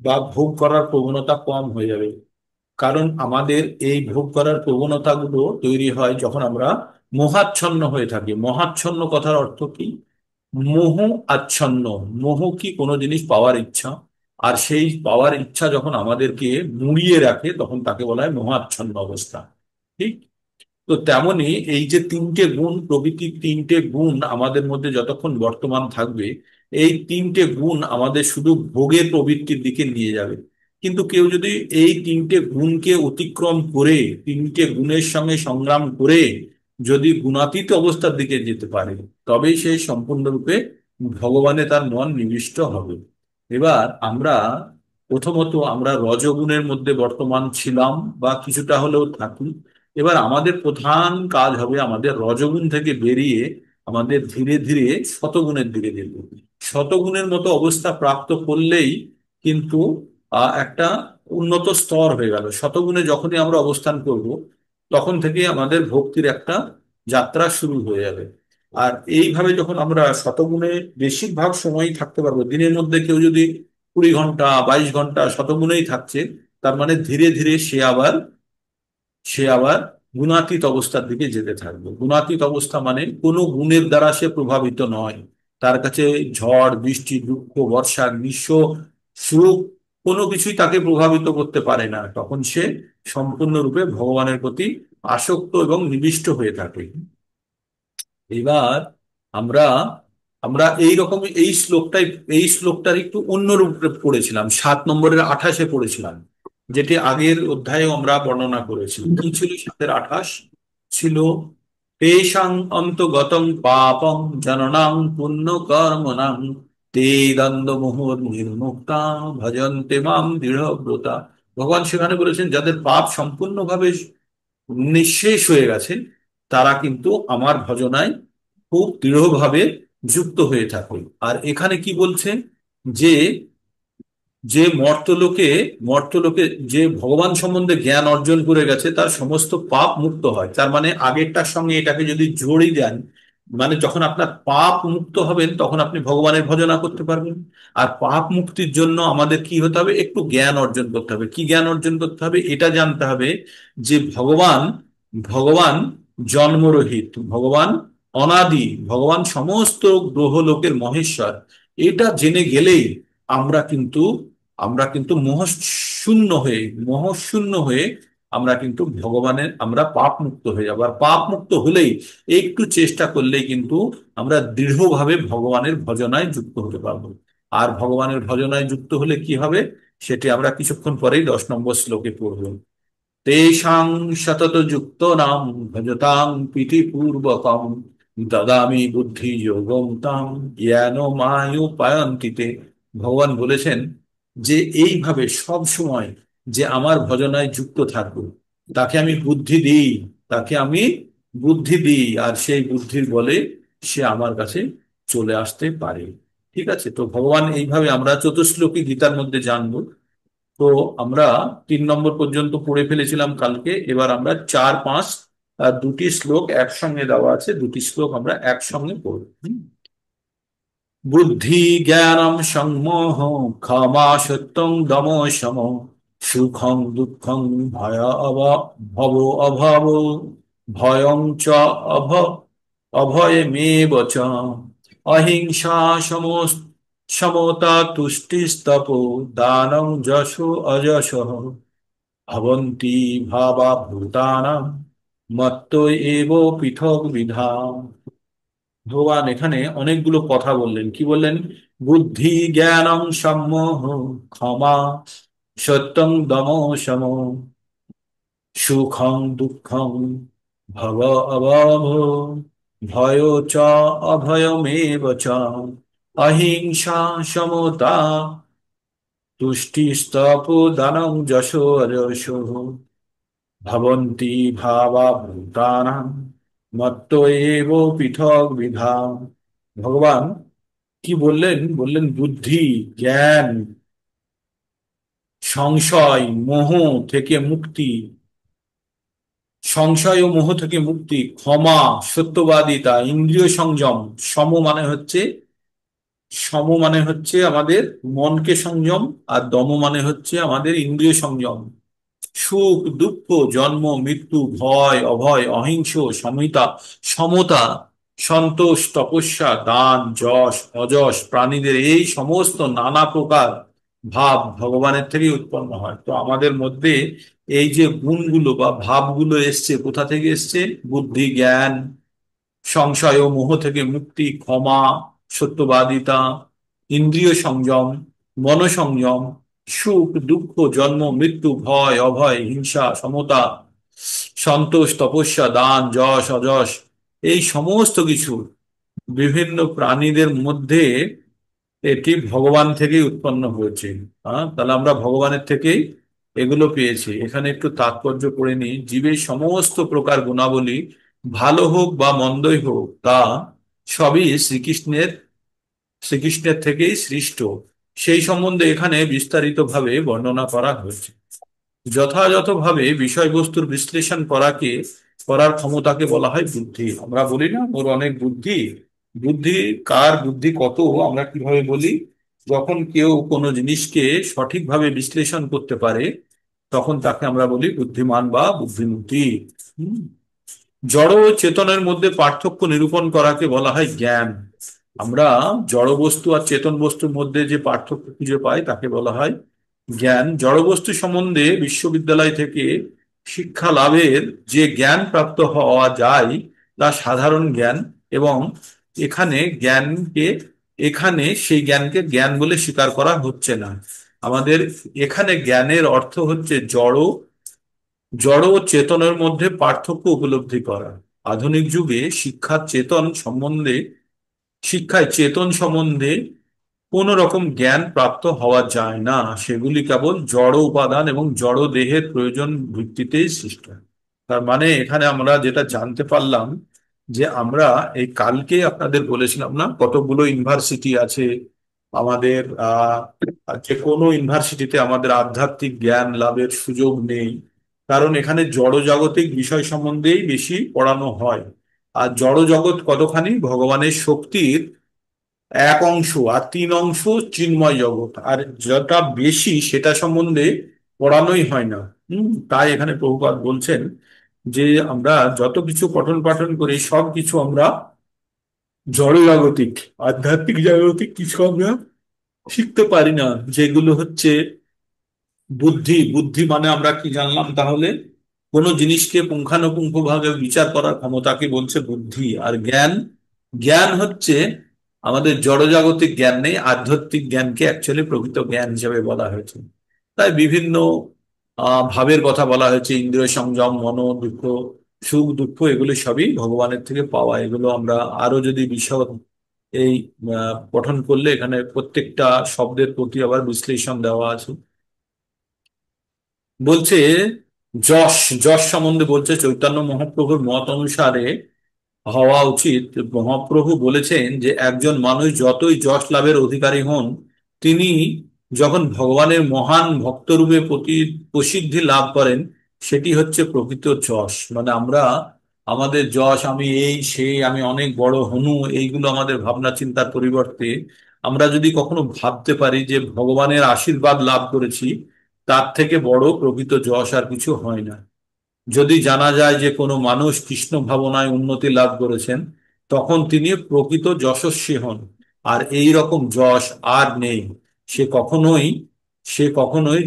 বা ভোগ করার প্রবণতা কম হয়ে যাবে। কারণ আমাদের এই ভোগ করার প্রবণতাগুলো তৈরি হয় যখন আমরা মোহাচ্ছন্ন হয়ে থাকি। মোহাচ্ছন্ন কথার অর্থ কি? মোহ আচ্ছন্ন। মোহ কি? কোনো জিনিস পাওয়ার ইচ্ছা। আর সেই পাওয়ার ইচ্ছা যখন আমাদেরকে মুড়িয়ে রাখে, তখন তাকে বলা হয় মোহাচ্ছন্ন অবস্থা। ঠিক। তো তেমনি এই যে 3টে গুণ, প্রকৃতির 3টে গুণ আমাদের মধ্যে যতক্ষণ বর্তমান থাকবে, এই 3টে গুণ আমাদের শুধু ভোগের প্রবৃত্তির দিকে নিয়ে যাবে। কিন্তু কেউ যদি এই 3টে গুণকে অতিক্রম করে, 3টে গুণের সঙ্গে সংগ্রাম করে যদি গুণাতীত অবস্থার দিকে যেতে পারে, তবেই সে সম্পূর্ণরূপে ভগবানে তার মন নিবিষ্ট হবে। এবার আমরা প্রথমত আমরা রজগুণের মধ্যে বর্তমান ছিলাম বা কিছুটা হলেও থাকি। এবার আমাদের প্রধান কাজ হবে আমাদের রজগুণ থেকে বেরিয়ে আমাদের ধীরে ধীরে শতগুণের দিকে যেতে। শতগুণের মতো অবস্থা প্রাপ্ত করলেই কিন্তু একটা উন্নত স্তর হয়ে গেল। শতগুণে যখনই আমরা অবস্থান করব, তখন থেকেই আমাদের ভক্তির একটা যাত্রা শুরু হয়ে যাবে। আর এইভাবে যখন আমরা শতগুণে বেশিরভাগ সময়ই থাকতে পারবো, দিনের মধ্যে কেউ যদি 20 ঘন্টা 22 ঘন্টা শতগুণেই থাকছে, তার মানে ধীরে ধীরে সে আবার গুণাতীত অবস্থার দিকে যেতে থাকবে। গুণাতীত অবস্থা মানে কোনো গুণের দ্বারা সে প্রভাবিত নয়। তার কাছে ঝড় বৃষ্টি দুঃখ বর্ষা গ্রীষ্ম সুখ কোনো কিছুই তাকে প্রভাবিত করতে পারে না। তখন সে সম্পূর্ণরূপে ভগবানের প্রতি আসক্ত এবং নিবিষ্ট হয়ে থাকে। এবার আমরা আমরা এই রকম এই শ্লোকটার একটু অন্য রূপে পড়েছিলাম, 7 নম্বরের 28-এ পড়েছিলাম, যেটি আগের অধ্যায়ে আমরা বর্ণনা করেছি। কি ছিল 7-এর 28? ছিল তেষাং অন্তগতং পাপং জননাং পুণ্য কর্মণাং তে দ্বন্দ্ব মোহর নির্মুক্তা ভজন্তে মাম দৃঢ়ব্রতা। ভগবান সেখানে বলেছেন যাদের পাপ সম্পূর্ণভাবে নিঃশেষ হয়ে গেছে তারা কিন্তু আমার ভজনায় খুব দৃঢ়ভাবে যুক্ত হয়ে থাকে। আর এখানে কি বলছে? যে যে মর্তলোকে যে ভগবান সম্বন্ধে জ্ঞান অর্জন করে গেছে তার সমস্ত পাপ মুক্ত হয়। তার মানে আগেরটার সঙ্গে এটাকে যদি জোড়ই দেন, মানে যখন আপনার পাপ মুক্ত হবেন তখন আপনি ভগবানের ভজনা করতে পারবেন। আর পাপ মুক্তির জন্য আমাদের কি হতে হবে? একটু জ্ঞান অর্জন করতে হবে। কি জ্ঞান অর্জন করতে হবে? এটা জানতে হবে যে ভগবান ভগবান জন্মরহিত, ভগবান অনাদি, ভগবান সমস্ত গ্রহলোকের মহেশ্বর। এটা জেনে গেলেই আমরা কিন্তু আমরা কিন্তু মোহশূন্য হয়ে আমরা কিন্তু আমরা পাপ মুক্ত হয়ে যাবো। আর পাপ মুক্ত হলেই, একটু চেষ্টা করলেই কিন্তু আমরা দৃঢ়ভাবে ভগবানের ভজনায় যুক্ত হতে পারবো। আর ভগবানের ভজনায় যুক্ত হলে কি হবে সেটি আমরা কিছুক্ষণ পরেই 10 নম্বর শ্লোকে পড়বো। তেষাং সতত যুক্ত নাম ভজতাং প্রীতিপূর্বকম দদামি বুদ্ধি যোগম তাম জ্ঞান মায়ুপায়ন্তিতে। ভগবান বলেছেন যে এইভাবে সব সময় যে আমার ভজনায় যুক্ত থাকবে তাকে আমি বুদ্ধি দিই, তাকে আমি বুদ্ধি দিই, আর সেই বুদ্ধির বলে সে আমার কাছে চলে আসতে পারে। ঠিক আছে, তো ভগবান এইভাবে আমরা চতুশ্লোকী গীতার মধ্যে জানবো। তো আমরা 3 নম্বর পর্যন্ত পড়ে ফেলেছিলাম কালকে। এবার আমরা 4, 5 আর দুটি শ্লোক একসঙ্গে দেওয়া আছে, দুটি শ্লোক আমরা একসঙ্গে পড়ব। বুদ্ধি জ্ঞানম সংমোহ ক্ষমা সত্যং দম শম সুখং দুঃখং ভব অভব ভয়ং চ অভ অভয়মেব চ অহিংসা সমতা তুষ্টিস্তপো দানং যশো অযশঃ ভবন্তি ভাবা ভূতানাং মত্ত এব পৃথক বিধা। ভগবান এখানে অনেকগুলো কথা বললেন। কি বললেন? বুদ্ধি জ্ঞানং সম্মোহ ক্ষমা সত্যং দম শম সুখং দুঃখং ভব অভব ভয় চ অভয়মেব চ অহিংসা সমতা তুষ্টিস্তপ দানং যশো অযশো ভবন্তি ভাবা ভূতানাং মত্ত এব পৃথক বিধা। ভগবান কি বললেন? বললেন বুদ্ধি, জ্ঞান, সংশয়, মোহ থেকে মুক্তি, সংশয় ও মোহ থেকে মুক্তি, ক্ষমা, সত্যবাদিতা, ইন্দ্রিয় সংযম। সম মানে হচ্ছে আমাদের মনকে সংযম, আর দম মানে হচ্ছে আমাদের ইন্দ্রিয় সংযম। সুখ দুঃখ, জন্ম মৃত্যু, ভয় অভয়, অহিংস, সমতা, সন্তোষ, তপস্যা, দান, যশ অযশ, প্রাণীদের এই সমস্ত নানা প্রকার ভাব ভগবানের থেকেই উৎপন্ন হয়। তো আমাদের মধ্যে এই যে গুণগুলো বা ভাবগুলো এসছে, কোথা থেকে এসছে? বুদ্ধি জ্ঞান, সংশয় ও মোহ থেকে মুক্তি, ক্ষমা, সত্যবাদিতা, ইন্দ্রিয় সংযম, মনসংযম, সুখ দুঃখ, জন্ম মৃত্যু, ভয় অভয়, হিংসা সমতা, সন্তোষ তপস্যা, দান যশ অযশ, এই সমস্ত কিছু বিভিন্ন প্রাণীদের মধ্যে এটি ভগবান থেকেই উৎপন্ন হয়েছে। হ্যাঁ, তাহলে আমরা ভগবানের থেকেই এগুলো পেয়েছি। এখানে একটু তাৎপর্য পড়ে নিই। জীবের সমস্ত প্রকার গুণাবলী, ভালো হোক বা মন্দই হোক, তা সবই শ্রীকৃষ্ণের থেকেই সৃষ্ট। সেই সম্বন্ধে এখানে বিস্তারিতভাবে বর্ণনা করা হয়েছে। যথাযথভাবে বিষয়বস্তুর বিশ্লেষণ করার ক্ষমতাকে বলা হয় বুদ্ধি। আমরা বলি না ওর অনেক বুদ্ধি। বুদ্ধি, কার বুদ্ধি কত আমরা কিভাবে বলি? যখন কেউ কোনো জিনিসকে সঠিকভাবে বিশ্লেষণ করতে পারে তখন তাকে আমরা বলি বুদ্ধিমান বা বুদ্ধিমতী। হুম। জড় ও চেতনের মধ্যে পার্থক্য নিরূপণ করাকে বলা হয় জ্ঞান। আমরা জড় বস্তু আর চেতন বস্তুর মধ্যে যে পার্থক্য খুঁজে পাই তাকে বলা হয় জ্ঞান। জড় বস্তু সম্বন্ধে বিশ্ববিদ্যালয় থেকে শিক্ষা লাভের যে জ্ঞান প্রাপ্ত হওয়া যায় তা সাধারণ জ্ঞান। এবং এখানে জ্ঞানকে এখানে সেই জ্ঞানকে জ্ঞান বলে স্বীকার করা হচ্ছে না। আমাদের এখানে জ্ঞানের অর্থ হচ্ছে জড় জড় ও চেতনের মধ্যে পার্থক্য উপলব্ধি করা। আধুনিক যুগে শিক্ষায় চেতন সম্বন্ধে কোন রকম জ্ঞান প্রাপ্ত হওয়া যায় না, সেগুলি কেবল জড় উপাদান এবং জড় দেহের প্রয়োজন ভিত্তিতেই সৃষ্ট হয়। তার মানে এখানে আমরা যেটা জানতে পারলাম যে আমরা এই কালকে আপনাদের বলেছিলাম না কতগুলো ইউনিভার্সিটি আছে আমাদের, যে কোনো ইউনিভার্সিটিতে আমাদের আধ্যাত্মিক জ্ঞান লাভের সুযোগ নেই, কারণ এখানে জড়জাগতিক বিষয় সম্বন্ধেই বেশি পড়ানো হয়। আর জড় জগৎ কতখানি ভগবানের শক্তির এক অংশ, আর তিন অংশ চিন্ময় জগৎ, আর যেটা বেশি সেটা সম্বন্ধে পড়ানোই হয় না। তাই এখানে প্রভুপাদ বলছেন যে আমরা যত কিছু পঠন পাঠন করি সব কিছু আমরা জড় জাগতিক, আধ্যাত্মিক জাগতিক কিছু আমরা শিখতে পারি না, যেগুলো হচ্ছে বুদ্ধি। বুদ্ধি মানে আমরা কি জানলাম তাহলে? কোনো জিনিসকে পুঙ্খানুপুঙ্খভাবে বিচার করার ক্ষমতাকে বলছে বুদ্ধি। আর জ্ঞান, জ্ঞান হচ্ছে আমাদের জড়জাগতিক জ্ঞান নেই, আধ্যাত্মিক জ্ঞানকে অ্যাকচুয়ালি প্রকৃত জ্ঞান হিসেবে বলা হয়েছে। তাই বিভিন্ন ভাবের কথা বলা হয়েছে, ইন্দ্রিয় সংযম, মনো দুঃখ, সুখ দুঃখ, এগুলো সবই ভগবানের থেকে পাওয়া। এগুলো আমরা আরো যদি বিশদ এই পঠন করলে এখানে প্রত্যেকটা শব্দের প্রতি আবার বিশ্লেষণ দেওয়া আছে। বলছে যশ, যশ সম্বন্ধে বলছে চৈতন্য মহাপ্রভুর মত অনুসারে হওয়া উচিত। মহাপ্রভু বলেছেন যে একজন মানুষ যতই যশ লাভের অধিকারী হন, তিনি যখন ভগবানের মহান ভক্তরূপে প্রসিদ্ধি লাভ করেন, সেটি হচ্ছে প্রকৃত যশ। মানে আমরা আমাদের যশ, আমি এই সেই, আমি অনেক বড় হনু, এইগুলো আমাদের ভাবনা চিন্তার পরিবর্তে আমরা যদি কখনো ভাবতে পারি যে ভগবানের আশীর্বাদ লাভ করেছি, তার থেকে বড় প্রকৃত যশ আর কিছু হয় না। যদি জানা যায় যে কোনো মানুষ কৃষ্ণ ভাবনায় উন্নতি লাভ করেছেন, তখন তিনি প্রকৃত যশস্বী হন। আর এই রকম যশ আর নেই, সে কখনোই সে কখনোই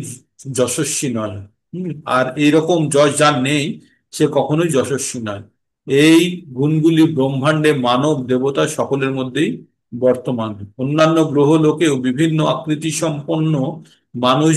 যশস্বী নয়। আর এইরকম যশ যার নেই, সে কখনোই যশস্বী নয়। এই গুণগুলি ব্রহ্মাণ্ডে মানব দেবতা সকলের মধ্যেই বর্তমান। অন্যান্য গ্রহ লোকেও বিভিন্ন আকৃতি সম্পন্ন মানুষ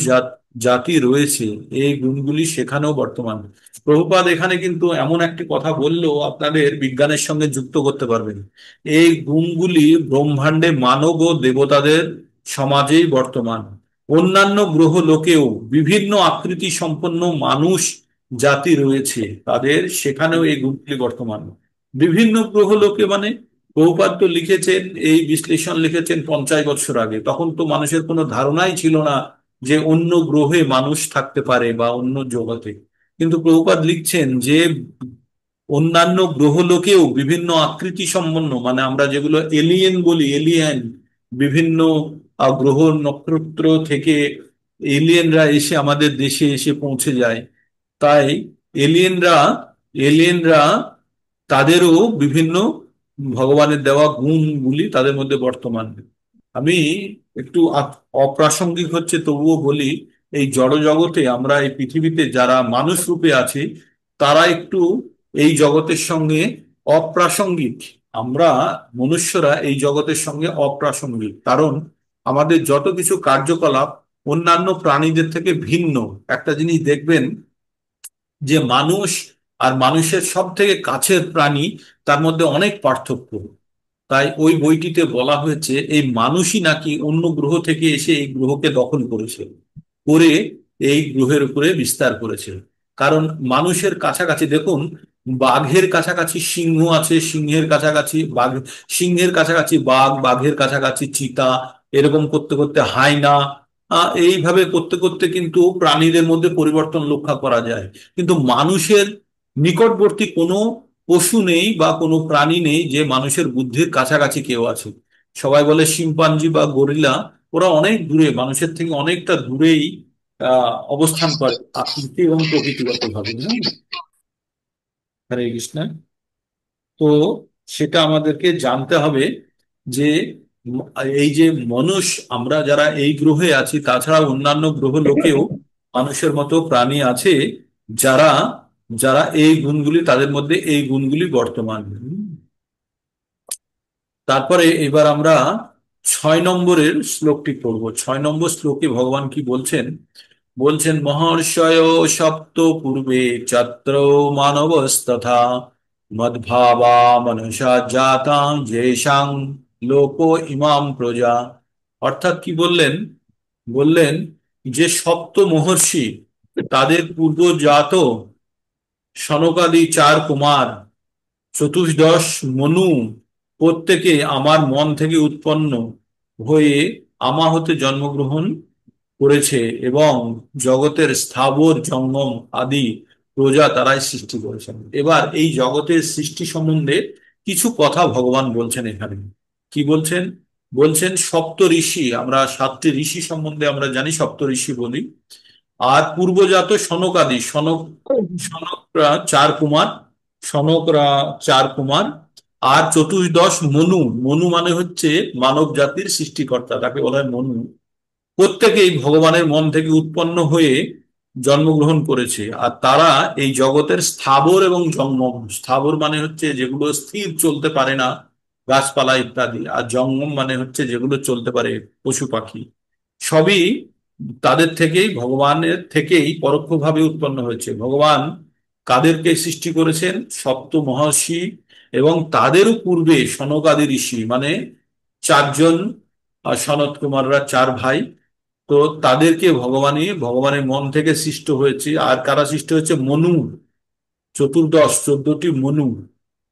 জাতি রয়েছে, এই গুণগুলি সেখানেও বর্তমান। প্রভুপাদ এখানে কিন্তু এমন একটি কথা বললেও আপনাদের বিজ্ঞানের সঙ্গে যুক্ত করতে পারবেন। এই গুণগুলি ব্রহ্মাণ্ডে মানব ও দেবতাদের সমাজেই বর্তমান। অন্যান্য গ্রহ লোকেও বিভিন্ন আকৃতি সম্পন্ন মানুষ জাতি রয়েছে, তাদের সেখানেও এই গুণগুলি বর্তমান। বিভিন্ন গ্রহ লোকে মানে প্রভুপাদ তো লিখেছেন, এই বিশ্লেষণ লিখেছেন 50 বছর আগে, তখন তো মানুষের কোনো ধারণাই ছিল না যে অন্য গ্রহে মানুষ থাকতে পারে বা অন্য জগতে। কিন্তু প্রভুপাদ লিখছেন যে অন্যান্য গ্রহলোকেও বিভিন্ন আকৃতি সম্পন্ন, মানে আমরা যেগুলো এলিয়েন বলি, এলিয়েন, বিভিন্ন গ্রহ নক্ষত্র থেকে এলিয়েনরা এসে আমাদের দেশে এসে পৌঁছে যায়। তাই এলিয়েনরা এলিয়েনরা তাদেরও বিভিন্ন ভগবানের দেওয়া গুণগুলি তাদের মধ্যে বর্তমান। আমি একটু অপ্রাসঙ্গিক হচ্ছে তবুও বলি, এই জড় জগতে আমরা এই পৃথিবীতে যারা মানুষ রূপে আছি, তারা একটু এই জগতের সঙ্গে অপ্রাসঙ্গিক। আমরা মনুষ্যরা এই জগতের সঙ্গে অপ্রাসঙ্গিক, কারণ আমাদের যত কিছু কার্যকলাপ অন্যান্য প্রাণীদের থেকে ভিন্ন। একটা জিনিস দেখবেন যে মানুষ আর মানুষের সব থেকে কাছের প্রাণী, তার মধ্যে অনেক পার্থক্য। তাই ওই বইটিতে বলা হয়েছে এই মানুষই নাকি অন্য গ্রহ থেকে এসে এই গ্রহকে দখল করেছে, করে এই গ্রহের উপরে বিস্তার করেছে। কারণ মানুষের কাছাকাছি দেখুন, বাঘের কাছাকাছি সিংহ আছে, সিংহের কাছাকাছি বাঘ, সিংহের কাছাকাছি বাঘ, বাঘের কাছাকাছি চিতা, এরকম করতে করতে হায়না, এইভাবে করতে করতে কিন্তু প্রাণীদের মধ্যে পরিবর্তন লক্ষ্য করা যায়। কিন্তু মানুষের নিকটবর্তী কোনো পশু নেই বা কোনো প্রাণী নেই যে মানুষের বুদ্ধির কাছাকাছি কেউ আছে। সবাই বলে শিম্পাঞ্জি বা গরিলা, ওরা অনেক দূরে, মানুষের থেকে অনেকটা দূরেই অবস্থান করে আকৃতি এবং প্রকৃতিগত ভাবে না। হরে কৃষ্ণ। তো সেটা আমাদেরকে জানতে হবে যে ম- এই যে মানুষ, আমরা যারা এই গ্রহে আছি, তাছাড়া অন্যান্য গ্রহ লোকেও মানুষের মতো প্রাণী আছে, যারা যারা এই গুণগুলি, তাদের মধ্যে এই গুণগুলি বর্তমান। তারপরে এবার আমরা 6 নম্বরের শ্লোকটি পড়ব। 6 নম্বর শ্লোকে ভগবান কি বলছেন? বলছেন, মহর্ষয় সপ্ত পূর্বে চাত্র মানবস্তথা মদ্ভাবা মনুষা জাতাং যেষাং লোক ইমাম প্রজা। অর্থাৎ কি বললেন? বললেন যে সপ্ত মহর্ষি, তাদের পূর্বজাত সনকাদি 4 কুমার, চতুর্দশ মনু, প্রত্যেকে আমার মন থেকে উৎপন্ন হয়ে আমা হতে জন্মগ্রহণ করেছে এবং জগতের স্থাবর জঙ্গম আদি প্রজা তারাই সৃষ্টি করেছেন। এবার এই জগতের সৃষ্টি সম্বন্ধে কিছু কথা ভগবান বলছেন এখানে। কি বলছেন? বলছেন সপ্ত ঋষি, আমরা 7টি ঋষি সম্বন্ধে আমরা জানি, সপ্ত ঋষি বলি। আর পূর্বজাত সনকাদি, সনকরা 4 কুমার, সনকরা 4 কুমার। আর চতুর্দশ মনু, মনু মানে হচ্ছে মানব জাতির সৃষ্টিকর্তা, তাকে বলা হয় মনু। প্রত্যেকেই ভগবানের মন থেকে উৎপন্ন হয়ে জন্মগ্রহণ করেছে। আর তারা এই জগতের স্থাবর এবং জঙ্গম, স্থাবর মানে হচ্ছে যেগুলো স্থির চলতে পারে না, গাছপালা ইত্যাদি। আর জঙ্গম মানে হচ্ছে যেগুলো চলতে পারে, পশু পাখি, সবই তাদের থেকেই, ভগবানের থেকেই পরোক্ষভাবে উৎপন্ন হয়েছে। ভগবান কাদেরকে সৃষ্টি করেছেন? সপ্ত মহর্ষি এবং তাদেরও পূর্বে সনকাদি ঋষি, মানে 4 জন। সনত কুমাররা 4 ভাই। তো তাদেরকে ভগবানের মন থেকে সৃষ্ট হয়েছে। আর কারা সৃষ্টি হয়েছে? মনু, চতুর্দশ, 14টি মনু।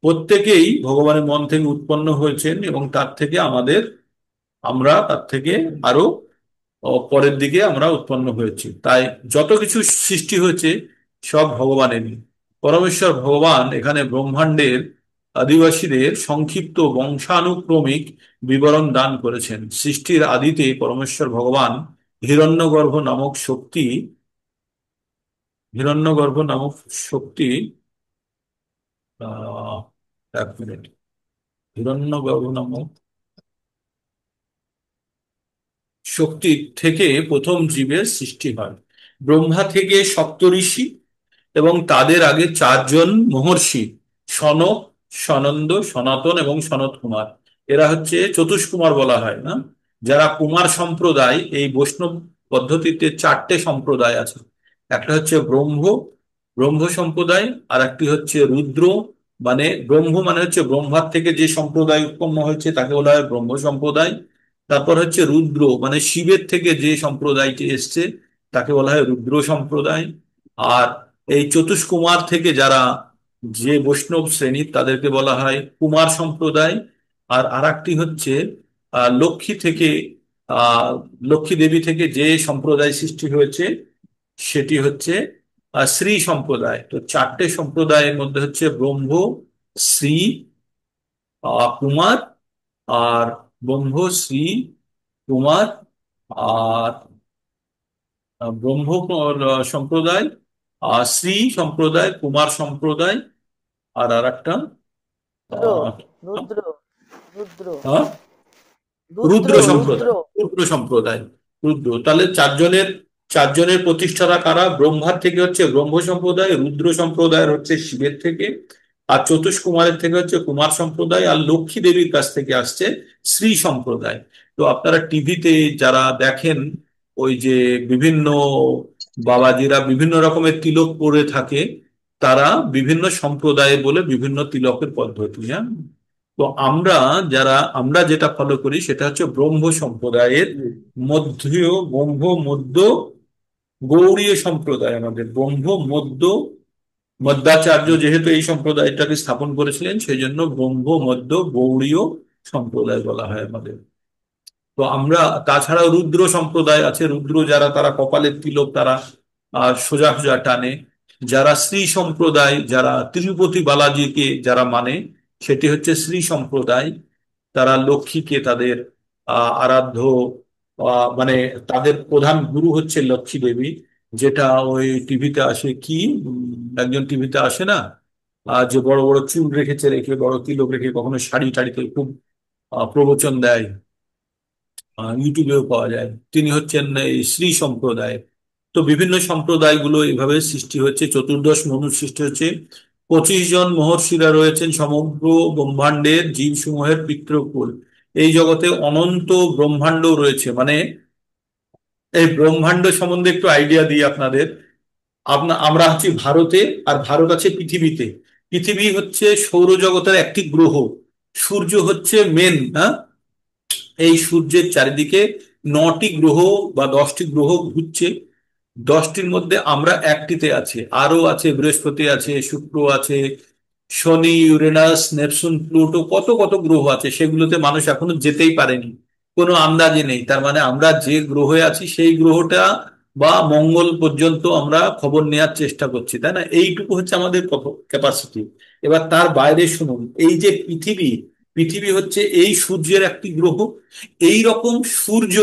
প্রত্যেকেই ভগবানের মন থেকে উৎপন্ন হয়েছেন এবং তার থেকে আমরা তার থেকে আরো পরের দিকে আমরা উৎপন্ন হয়েছি। তাই যত কিছু সৃষ্টি হয়েছে সব ভগবানেরই। পরমেশ্বর ভগবান এখানে ব্রহ্মাণ্ডের আদিবাসীদের সংক্ষিপ্ত বংশানুক্রমিক বিবরণ দান করেছেন। সৃষ্টির আদিতে পরমেশ্বর ভগবান হিরণ্যগর্ভ নামক শক্তি, হিরণ্যগর্ভ নামক শক্তি, আহ 1 মিনিট, হিরণ্যগর্ভ নামক শক্তি থেকে প্রথম জীবের সৃষ্টি হয়। ব্রহ্মা থেকে সপ্তর্ষি এবং তাদের আগে 4 জন মহর্ষি, সনক, সনন্দ, সনাতন এবং সনত কুমার। এরা হচ্ছে চতুষ্কুমার বলা হয় না? যারা কুমার সম্প্রদায়, এই বৈষ্ণব পদ্ধতিতে 4টে সম্প্রদায় আছে। একটা হচ্ছে ব্রহ্ম সম্প্রদায়। আর একটি হচ্ছে রুদ্র, মানে ব্রহ্ম মানে হচ্ছে ব্রহ্মার থেকে যে সম্প্রদায় উৎপন্ন হয়েছে তাকে বলা হয় ব্রহ্ম সম্প্রদায়। তারপর হচ্ছে রুদ্র, মানে শিবের থেকে যে সম্প্রদায়টি এসছে তাকে বলা হয় রুদ্র সম্প্রদায়। আর এই চতুষ্কুমার থেকে যারা, যে বৈষ্ণব শ্রেণীর, তাদেরকে বলা হয় কুমার সম্প্রদায়। আর আরেকটি হচ্ছে লক্ষ্মী থেকে, আহ লক্ষ্মী দেবী থেকে যে সম্প্রদায় সৃষ্টি হয়েছে সেটি হচ্ছে শ্রী সম্প্রদায়। তো 4টে সম্প্রদায়ের মধ্যে হচ্ছে ব্রহ্ম, শ্রী, কুমার, আর ব্রহ্ম, শ্রী, কুমার, আর ব্রহ্ম সম্প্রদায়, আর শ্রী সম্প্রদায়, কুমার সম্প্রদায়, আর একটা রুদ্র আহ, রুদ্র রুদ্র আহ, রুদ্র রুদ্র রুদ্র সম্প্রদায়, রুদ্র সম্প্রদায়, রুদ্র। তাহলে 4 জনের প্রতিষ্ঠাতা কারা? ব্রহ্মার থেকে হচ্ছে ব্রহ্ম সম্প্রদায়, রুদ্র সম্প্রদায়ের হচ্ছে শিবের থেকে, আর চতুষ্কুমারের থেকে হচ্ছে কুমার সম্প্রদায়, আর লক্ষ্মী দেবীর কাছ থেকে আসছে শ্রী সম্প্রদায়। তো আপনারা টিভিতে যারা দেখেন, ওই যে বিভিন্ন বাবাজিরা বিভিন্ন রকমের তিলক পরে থাকে, তারা বিভিন্ন সম্প্রদায়ের বলে বিভিন্ন তিলকের পদ্ধতি। হ্যাঁ। তো আমরা যেটা ফলো করি সেটা হচ্ছে ব্রহ্ম সম্প্রদায়ের মধ্যীয়, মধ্য গৌড়ীয় সম্প্রদায়। আমাদের মধ্যাচার্য যেহেতু এই সম্প্রদায়টাকে স্থাপন করেছিলেন, সেই জন্য মধ্য গৌড়ীয় সম্প্রদায় বলা হয় আমাদের। তো আমরা, তাছাড়াও রুদ্র সম্প্রদায় আছে। রুদ্র যারা, তারা কপালের তিলক তারা সোজা সোজা টানে। যারা শ্রী সম্প্রদায়, যারা তিরুপতি বালাজিকে যারা মানে, সেটি হচ্ছে শ্রী সম্প্রদায়। তারা লক্ষ্মীকে তাদের আরাধ্য, মানে তাদের প্রধান গুরু হচ্ছে লক্ষ্মী দেবী। যেটা ওই টিভিতে আসে, কি একজন টিভিতে আসে না, যে বড় বড় চুল রেখে বড় তিলক রেখে, কখনো শাড়ি টাড়িতে খুব প্রবচন দেয়, ইউটিউবেও পাওয়া যায়। তিনি হচ্ছেন এই শ্রী সম্প্রদায়। তো বিভিন্ন সম্প্রদায়গুলো এভাবে সৃষ্টি হচ্ছে। চতুর্দশ মনুর সৃষ্টি হচ্ছে 25 জন মহর্ষিরা রয়েছেন সমগ্র ব্রহ্মাণ্ডের জীবসমূহের পিতৃকুল। এই জগতে অনন্ত ব্রহ্মাণ্ড রয়েছে। মানে এই ব্রহ্মাণ্ড সম্বন্ধে একটু আইডিয়া দিই আপনাদের। আমরা আছি ভারতে, আর ভারত আছে পৃথিবীতে। পৃথিবী হচ্ছে সৌরজগতের একটি গ্রহ। সূর্য হচ্ছে মেন, হ্যাঁ। এই সূর্যের চারিদিকে 9টি গ্রহ বা 10টি গ্রহ ঘুরছে। 10টির মধ্যে আমরা একটিতে আছি। আরো আছে, বৃহস্পতি আছে, শুক্র আছে, শনি, ইউরেনাস, নেপচুন, প্লুটো, কত কত গ্রহ আছে। সেগুলোতে মানুষ এখনো যেতেই পারেনি, কোনো আন্দাজে নেই। তার মানে আমরা যে গ্রহে আছি সেই গ্রহটা বা মঙ্গল পর্যন্ত আমরা খবর নেওয়ার চেষ্টা করছি, তাই না? এইটুকু হচ্ছে আমাদের ক্যাপাসিটি। এবার তার বাইরে শুনুন, এই যে পৃথিবী, পৃথিবী হচ্ছে এই সূর্যের একটি গ্রহ। এই রকম সূর্য,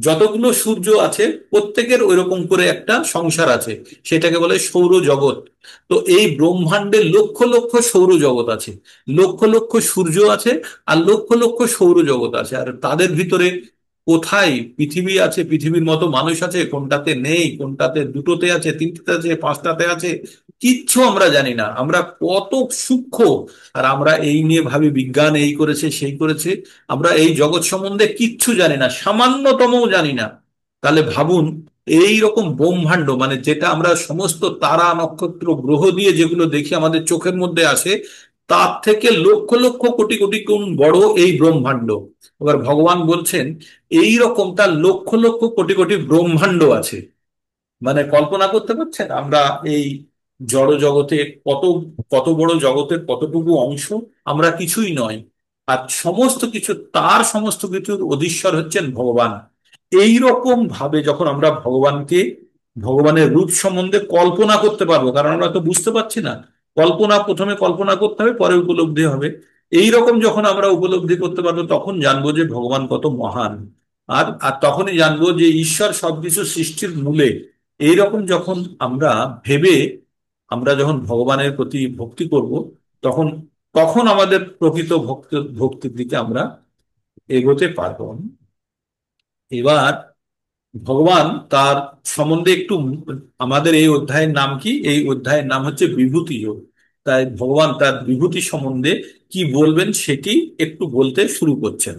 যতগুলো সূর্য আছে প্রত্যেকের ওইরকম করে একটা সংসার আছে, সেটাকে বলে সৌরজগৎ। তো এই ব্রহ্মাণ্ডে লক্ষ লক্ষ সৌরজগৎ আছে, লক্ষ লক্ষ সূর্য আছে, আর লক্ষ লক্ষ সৌরজগৎ আছে। আর তাদের ভিতরে কোথায় পৃথিবী আছে, পৃথিবীর মতো মানুষ আছে, কোনটাতে নেই, কোনটাতে দুটোতে আছে, তিনটাতে আছে, পাঁচটাতে আছে, কিচ্ছু আমরা জানি না। আমরা কত সূক্ষ্ম! আর আমরা এই নিয়ে ভাবি বিজ্ঞান এই করেছে সেই করেছে। আমরা এই জগৎ সম্বন্ধে কিচ্ছু জানি না, সামান্যতমও জানি না। তাহলে ভাবুন, এই রকম ব্রহ্মাণ্ড, মানে যেটা আমরা সমস্ত তারা, নক্ষত্র, গ্রহ দিয়ে যেগুলো দেখি আমাদের চোখের মধ্যে আসে, তার থেকে লক্ষ লক্ষ কোটি কোটি গুণ বড় এই ব্রহ্মাণ্ড। এবার ভগবান বলছেন এই রকম তার লক্ষ লক্ষ কোটি কোটি ব্রহ্মাণ্ড আছে। মানে কল্পনা করতে পারছেন আমরা এই জড় জগতে কত, কত বড় জগতের কতটুকু অংশ? আমরা কিছুই নয়। আর সমস্ত কিছু, তার সমস্ত কিছুর অধীশ্বর হচ্ছেন ভগবান। এই রকম ভাবে যখন আমরা ভগবানকে, ভগবানের রূপ সম্বন্ধে কল্পনা করতে পারবো, কারণ আমরা তো বুঝতে পারছি না। কল্পনা, প্রথমে কল্পনা করতে হবে, পরে উপলব্ধি হবে। এই রকম যখন আমরা উপলব্ধি করতে পারবো, তখন জানবো যে ভগবান কত মহান। আর আর তখনই জানবো যে ঈশ্বর সবকিছু সৃষ্টির মূলে। এইরকম যখন আমরা ভেবে, আমরা যখন ভগবানের প্রতি ভক্তি করব, তখন তখন আমাদের প্রকৃত ভক্তির দিকে আমরা এগোতে পারবো। এবার ভগবান তার সম্বন্ধে একটু, আমাদের এই অধ্যায়ের নাম কি? এই অধ্যায়ের নাম হচ্ছে বিভূতি যোগ। তাই ভগবান তার বিভূতি সম্বন্ধে কি বলবেন সেটি একটু বলতে শুরু করছেন।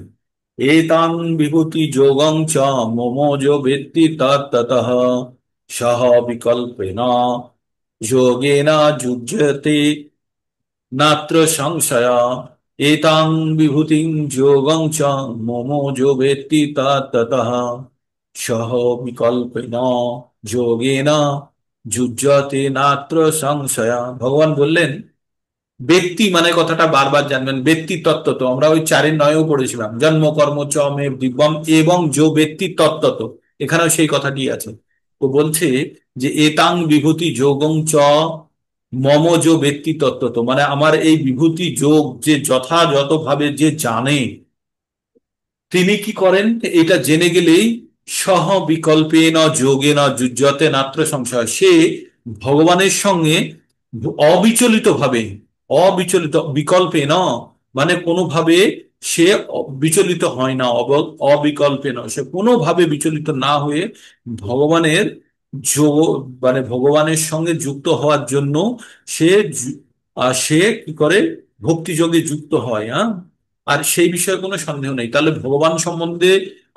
এতাং বিভূতি যোগং চ মম যো বেত্তি তত্ততঃ সহ বিকল্পেন যোগেন যুজ্যতে নাত্র সংশয়। এতাং বিভূতিং যোগং চ মম যো বেত্তি তত্ততঃ সহ বিকল্পেন যোগেন যুজ্যতে নাত্র সংশয়। ভগবান বললেন, ব্যক্তি মানে কথাটা বারবার জানবেন। ব্যক্তি তত্ত্ব তো আমরা ওই 4-9 পড়েছিলাম, জন্ম কর্ম চ মে দিব্যম এবং যো ব্যক্তি তত্ত্ব, এখানেও সেই কথাটি আছে। তো বলছে যে এতাং বিভূতি যোগং চ মম যো ব্যক্তি তত্ত্ব, মানে আমার এই বিভূতি যোগ যে যথাযথভাবে যে জানে, তিনি কি করেন? এটা জেনে গেলেই সহ বিকল্পেন যোগেন যুজ্যতে নাত্র সংশয়, সে ভগবানের সঙ্গে অবিচলিত ভাবে, অবিচলিত বিকল্পেন মানে কোনোভাবে সে বিচলিত হয় না, অবিকল্পেন সে কোনোভাবে বিচলিত না হয়ে ভগবানের যোগ, মানে ভগবানের সঙ্গে যুক্ত হওয়ার জন্য সে সে কি করে? ভক্তিযোগে যুক্ত হয়, হ্যাঁ। আর সেই বিষয়ে কোনো সন্দেহ নেই। তাহলে ভগবান সম্বন্ধে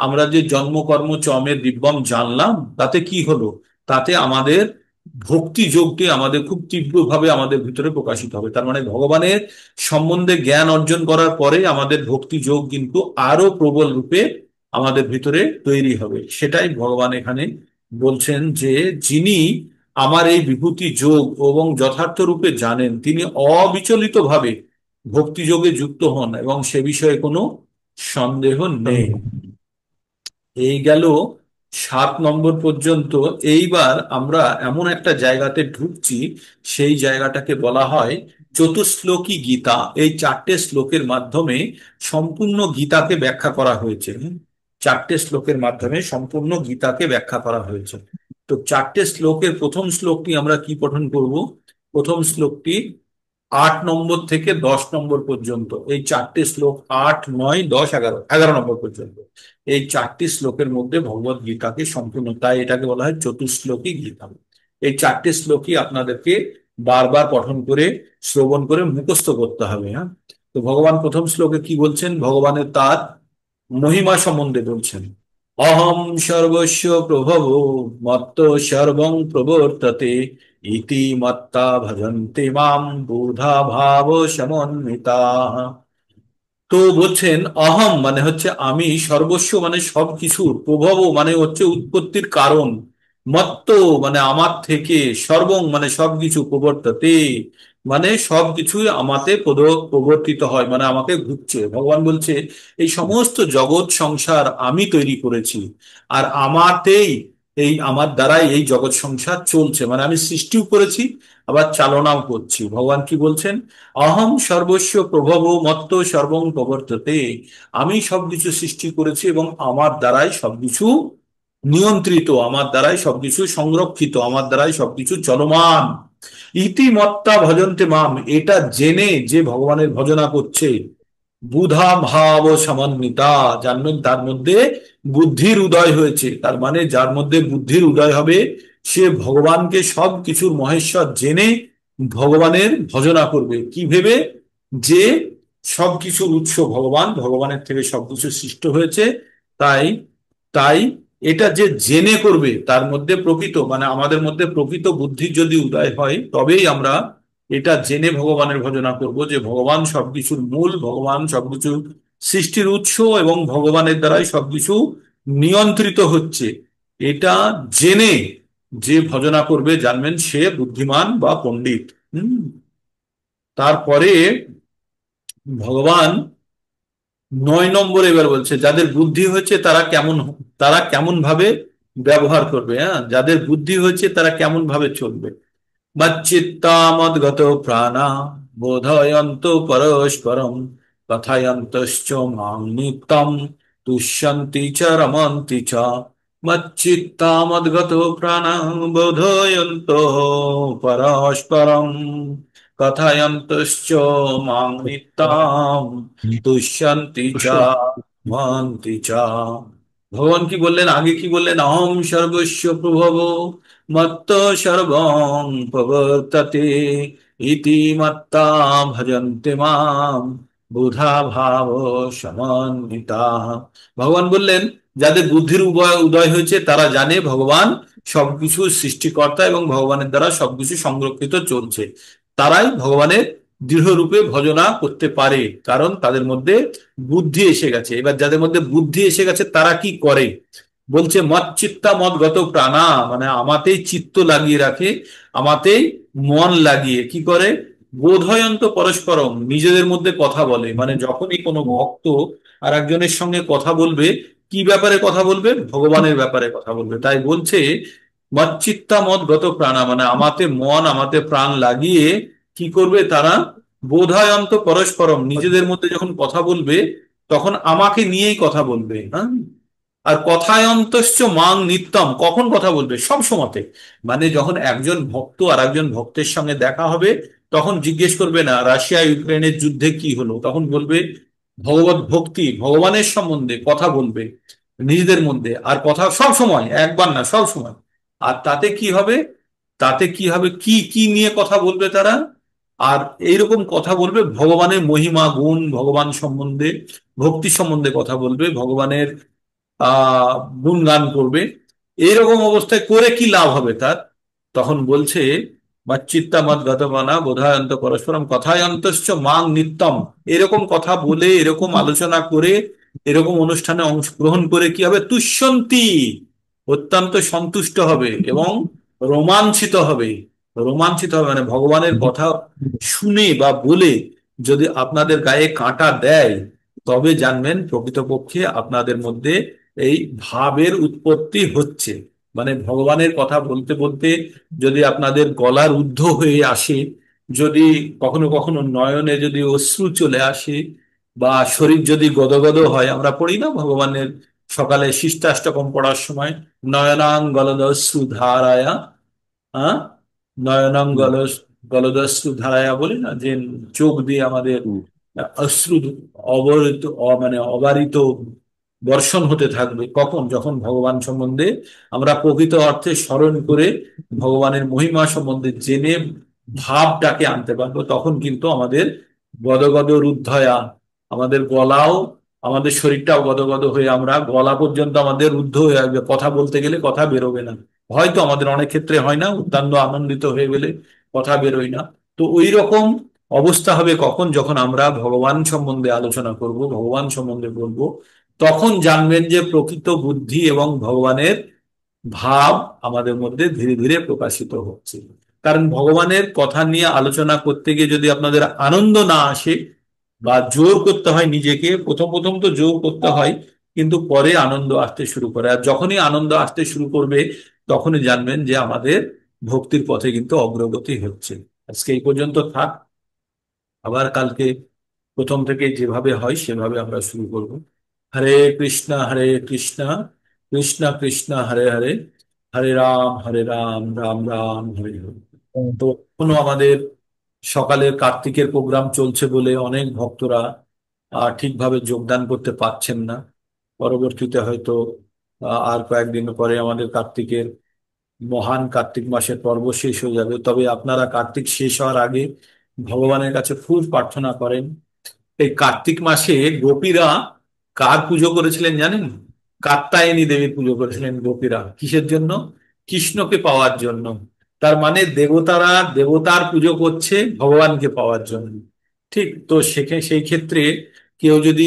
আমরা যে জন্ম কর্ম চমের দিব্যম জানলাম, তাতে কি হলো? তাতে আমাদের ভক্তি যোগটি আমাদের খুব তীব্রভাবে আমাদের ভিতরে প্রকাশিত হবে। তার মানে ভগবানের সম্বন্ধে জ্ঞান অর্জন করার পরে আমাদের ভক্তি যোগ কিন্তু আরো প্রবল রূপে আমাদের ভিতরে তৈরি হবে। সেটাই ভগবান এখানে বলছেন যে যিনি আমার এই বিভূতি যোগ এবং যথার্থ রূপে জানেন, তিনি অবিচলিত ভাবে ভক্তিযোগে যুক্ত হন এবং সে বিষয়ে কোনো সন্দেহ নেই। এই গেল 7 নম্বর পর্যন্ত। এইবার আমরা এমন একটা জায়গাতে ঢুকছি, সেই জায়গাটাকে বলা হয় চতুশ্লোকী গীতা। এই 4টে শ্লোকের মাধ্যমে সম্পূর্ণ গীতাকে ব্যাখ্যা করা হয়েছে। 4টে শ্লোকের মাধ্যমে সম্পূর্ণ গীতাকে ব্যাখ্যা করা হয়েছে। তো 4টে শ্লোকের প্রথম শ্লোকটি আমরা কি পঠন করব? প্রথম শ্লোকটি 8 নম্বর থেকে 10 নম্বর পর্যন্ত, এই 4টে শ্লোক, 8, 9, 10, 11, 11 নম্বর পর্যন্ত, এই 4টি শ্লোকের মধ্যে ভগবত গীতাকে সম্পূর্ণ, তাই এটাকে বলা হয় চতুশ্লোকী গীতা। এই 4টে শ্লোকই আপনাদেরকে বারবার পঠন করে শ্রবণ করে মুখস্থ করতে হবে। হ্যাঁ, তো ভগবান প্রথম শ্লোকে কি বলছেন, ভগবানের তার মহিমা সম্বন্ধে বলছেন। অহম সর্বস্ব প্রভব মত্ত সর্বং প্রবর্ততে ইতি মত্তা ভজন্তে মাম বুধা ভাব সমন্বিতা। তো বলছেন অহম মানে হচ্ছে আমি, সর্বস্ব মানে সবকিছুর, প্রভব মানে হচ্ছে উৎপত্তির কারণ, মত্ত মানে আমার থেকে, সর্বং মানে সবকিছু, প্রবর্ততে মানে সবকিছুই আমাতে প্রবর্তিত হয়, মানে আমাকে ঘুরছে। ভগবান বলছে এই সমস্ত জগৎ সংসার আমি তৈরি করেছি, আর আমাতেই, এই আমার দ্বারাই এই জগৎ সংসার চলছে, মানে আমি সৃষ্টিও করেছি আবার চালনাও করছি। ভগবান কি বলছেন, অহম সর্বস্ব প্রভব মত্ত সর্বং প্রবর্ততে, আমি সবকিছু সৃষ্টি করেছি এবং আমার দ্বারাই সবকিছু নিয়ন্ত্রিত, আমার দ্বারাই সবকিছু সংরক্ষিত, আমার দ্বারাই সবকিছু চলমান। ইতিমত্তা ভজন্তে মাম, এটা জেনে যে ভগবানের ভজনা করছে, বুধা ভাব সমন্বিতা, জানবেন তার মধ্যে বুদ্ধির উদয় হয়েছে। তার মানে যার মধ্যে বুদ্ধির উদয় হবে সে ভগবানকে সব কিছুর মহেশ্বর জেনে ভগবানের ভজনা করবে। কি ভেবে, যে সবকিছুর উৎস ভগবান, ভগবানের থেকে সবকিছু সৃষ্ট হয়েছে। তাই তাই এটা যে জেনে করবে, তার মধ্যে প্রকৃত মানে আমাদের মধ্যে প্রকৃত বুদ্ধি যদি উদয় হয়, তবেই আমরা এটা জেনে ভগবানের ভজনা করব, যে ভগবান সবকিছুর মূল, ভগবান সবকিছু সৃষ্টির উৎস এবং ভগবানের দ্বারাই সবকিছু নিয়ন্ত্রিত হচ্ছে। এটা জেনে যে ভজনা করবে, জানবেন সে বুদ্ধিমান বা পণ্ডিত। হুম, তারপরে ভগবান 9 নম্বরে এবার বলছে যাদের বুদ্ধি হয়েছে তারা কেমন ভাবে ব্যবহার করবে। হ্যাঁ, যাদের বুদ্ধি হয়েছে তারা কেমন ভাবে চলবে। মচ্চিত্তামদ্গত প্রাণা বোধয়ন্ত পরস্পরম কথায়ন্তশ্চ মাং নিত্যম তুষ্যন্তি চ রমন্তি চ। মচ্চিত্তামদ্গত প্রাণা বোধয়ন্ত পরস্পরম কথায়ন্তশ্চ মাং নিত্যম তুষ্যন্তি চ রমন্তি চ। ভগবান কি বললেন, আগে কি বললেন, অহম সর্বস্ব প্রভব মত্ত সর্বং প্রবর্ততে ইতি মত্তা ভজন্তে মাম বুধা ভাব সমন্বিতা। ভগবান বললেন যাদের বুদ্ধির উদয় উদয় হয়েছে তারা জানে ভগবান সবকিছু সৃষ্টিকর্তা এবং ভগবানের দ্বারা সবকিছু সংরক্ষিত চলছে, তারাই ভগবানের দৃঢ়রূপে ভজনা করতে পারে, কারণ তাদের মধ্যে বুদ্ধি এসে গেছে। এবার যাদের মধ্যে বুদ্ধি এসে গেছে তারা কি করে, বলছে মচ্চিত্তা মদগত প্রাণা, মানে আমাতেই চিত্ত লাগিয়ে রাখে, আমাতেই মন লাগিয়ে কি করে, বোধয়ন্ত পরস্পরম, নিজেদের মধ্যে কথা বলে। মানে যখনই কোনো ভক্ত আর একজনের সঙ্গে কথা বলবে, কি ব্যাপারে কথা বলবে, ভগবানের ব্যাপারে কথা বলবে। তাই বলছে মচ্চিত্তা মদগত প্রাণা, মানে আমাতে মন আমাতে প্রাণ লাগিয়ে কি করবে তারা, বোধায়ন্ত পরস্পরম, নিজেদের মধ্যে যখন কথা বলবে তখন আমাকে নিয়েই কথা বলবে। হ্যাঁ, আর কথায়ন্তশ্চ মাং নিত্যম, কখন কথা বলবে, সব সময়তে। মানে যখন একজন ভক্ত আর একজন ভক্তের সঙ্গে দেখা হবে তখন জিজ্ঞেস করবে না রাশিয়া ইউক্রেনের যুদ্ধে কি হলো, তখন বলবে ভগবত ভক্তি, ভগবানের সম্বন্ধে কথা বলবে নিজেদের মধ্যে। আর কথা সব সময়, একবার না সব সময়। আর তাতে কি হবে, তাতে কি হবে, কি কি নিয়ে কথা বলবে তারা, আর এইরকম কথা বলবে ভগবানের মহিমা গুণ, ভগবান সম্বন্ধে, ভক্তি সম্বন্ধে কথা বলবে, ভগবানের আহ গুণগান করবে। এইরকম অবস্থায় করে কি লাভ হবে তার, তখন বলছে মাচ্চিত্তা মদ গতমানা বোধায়ন্ত পরস্পরম কথায়ন্তশ্চ মাং নিত্যম, এরকম কথা বলে, এরকম আলোচনা করে, এরকম অনুষ্ঠানে অংশগ্রহণ করে কি হবে, তুষ্যন্তি, অত্যন্ত সন্তুষ্ট হবে এবং রোমাঞ্চিত হবে। রোমাঞ্চিত হবে মানে ভগবানের কথা শুনে বা বলে যদি আপনাদের গায়ে কাঁটা দেয়, তবে জানবেন প্রকৃতপক্ষে আপনাদের মধ্যে এই ভাবের উৎপত্তি হচ্ছে। মানে ভগবানের কথা বলতে বলতে যদি আপনাদের গলার ঊর্ধ্ব হয়ে আসে, যদি কখনো কখনো নয়নে যদি অশ্রু চলে আসে, বা শরীর যদি গদগদ হয়, আমরা পড়ি না ভগবানের সকালে শিষ্টাষ্টকম পড়ার সময়, নয়নাং গলদস্রু ধারায়া, হ্যাঁ, নয়নাং গলদস্রু ধারায়া বলি না, যে চোখ দিয়ে আমাদের অশ্রু অবরিত মানে অবারিত বর্ষণ হতে থাকবে, কখন, যখন ভগবান সম্বন্ধে আমরা প্রকৃত অর্থে স্মরণ করে ভগবানের মহিমা সম্বন্ধে জেনে ভাবটাকে আনতে পারবো, তখন কিন্তু আমাদের গদগদ রুদ্ধয়া, আমাদের গলাও, আমাদের শরীরটাও গদগদ হয়ে আমরা গলা পর্যন্ত আমাদের রুদ্ধ হয়ে আসবে, কথা বলতে গেলে কথা বেরোবে না। হয়তো আমাদের অনেক ক্ষেত্রে হয় না, অত্যন্ত আনন্দিত হয়ে গেলে কথা বেরোয় না। তো ওই রকম অবস্থা হবে কখন, যখন আমরা ভগবান সম্বন্ধে আলোচনা করব, ভগবান সম্বন্ধে বলবো, তখন জানবেন যে প্রকৃত বুদ্ধি এবং ভগবানের ভাব আমাদের মধ্যে ধীরে ধীরে প্রকাশিত হচ্ছে। কারণ ভগবানের কথা নিয়ে আলোচনা করতে গিয়ে যদি আপনাদের আনন্দ না আসে, বা জোর করতে হয় নিজেকে, প্রথম প্রথম তো জোর করতে হয়, কিন্তু পরে আনন্দ আসতে শুরু করে। আর যখনই আনন্দ আসতে শুরু করবে, তখনই জানবেন যে আমাদের ভক্তির পথে কিন্তু অগ্রগতি হচ্ছে। আজকে এই পর্যন্ত থাক, আবার কালকে প্রথম থেকে যেভাবে হয় সেভাবে আমরা শুরু করব। হরে কৃষ্ণ কৃষ্ণ কৃষ্ণ হরে হরে, হরে রাম রাম রাম হরে হরে। তো এখনো আমাদের সকালের কার্তিকের প্রোগ্রাম চলছে বলে অনেক ভক্তরা ঠিকভাবে যোগদান করতে পারছেন না। পরবর্তীতে হয়তো আর কয়েকদিন পরে আমাদের কার্তিকের মহান কার্তিক মাসের পর্ব শেষ হয়ে যাবে। তবে আপনারা কার্তিক শেষ হওয়ার আগে ভগবানের কাছে খুব প্রার্থনা করেন। এই কার্তিক মাসে গোপীরা কার পুজো করেছিলেন জানেন? কাত্যায়নী দেবীর পুজো করেছিলেন গোপীরা। কিসের জন্য? কৃষ্ণকে পাওয়ার জন্য। তার মানে দেবতারা দেবতার পুজো করছে ভগবানকে পাওয়ার জন্য। ঠিক তো, সেই ক্ষেত্রে কেউ যদি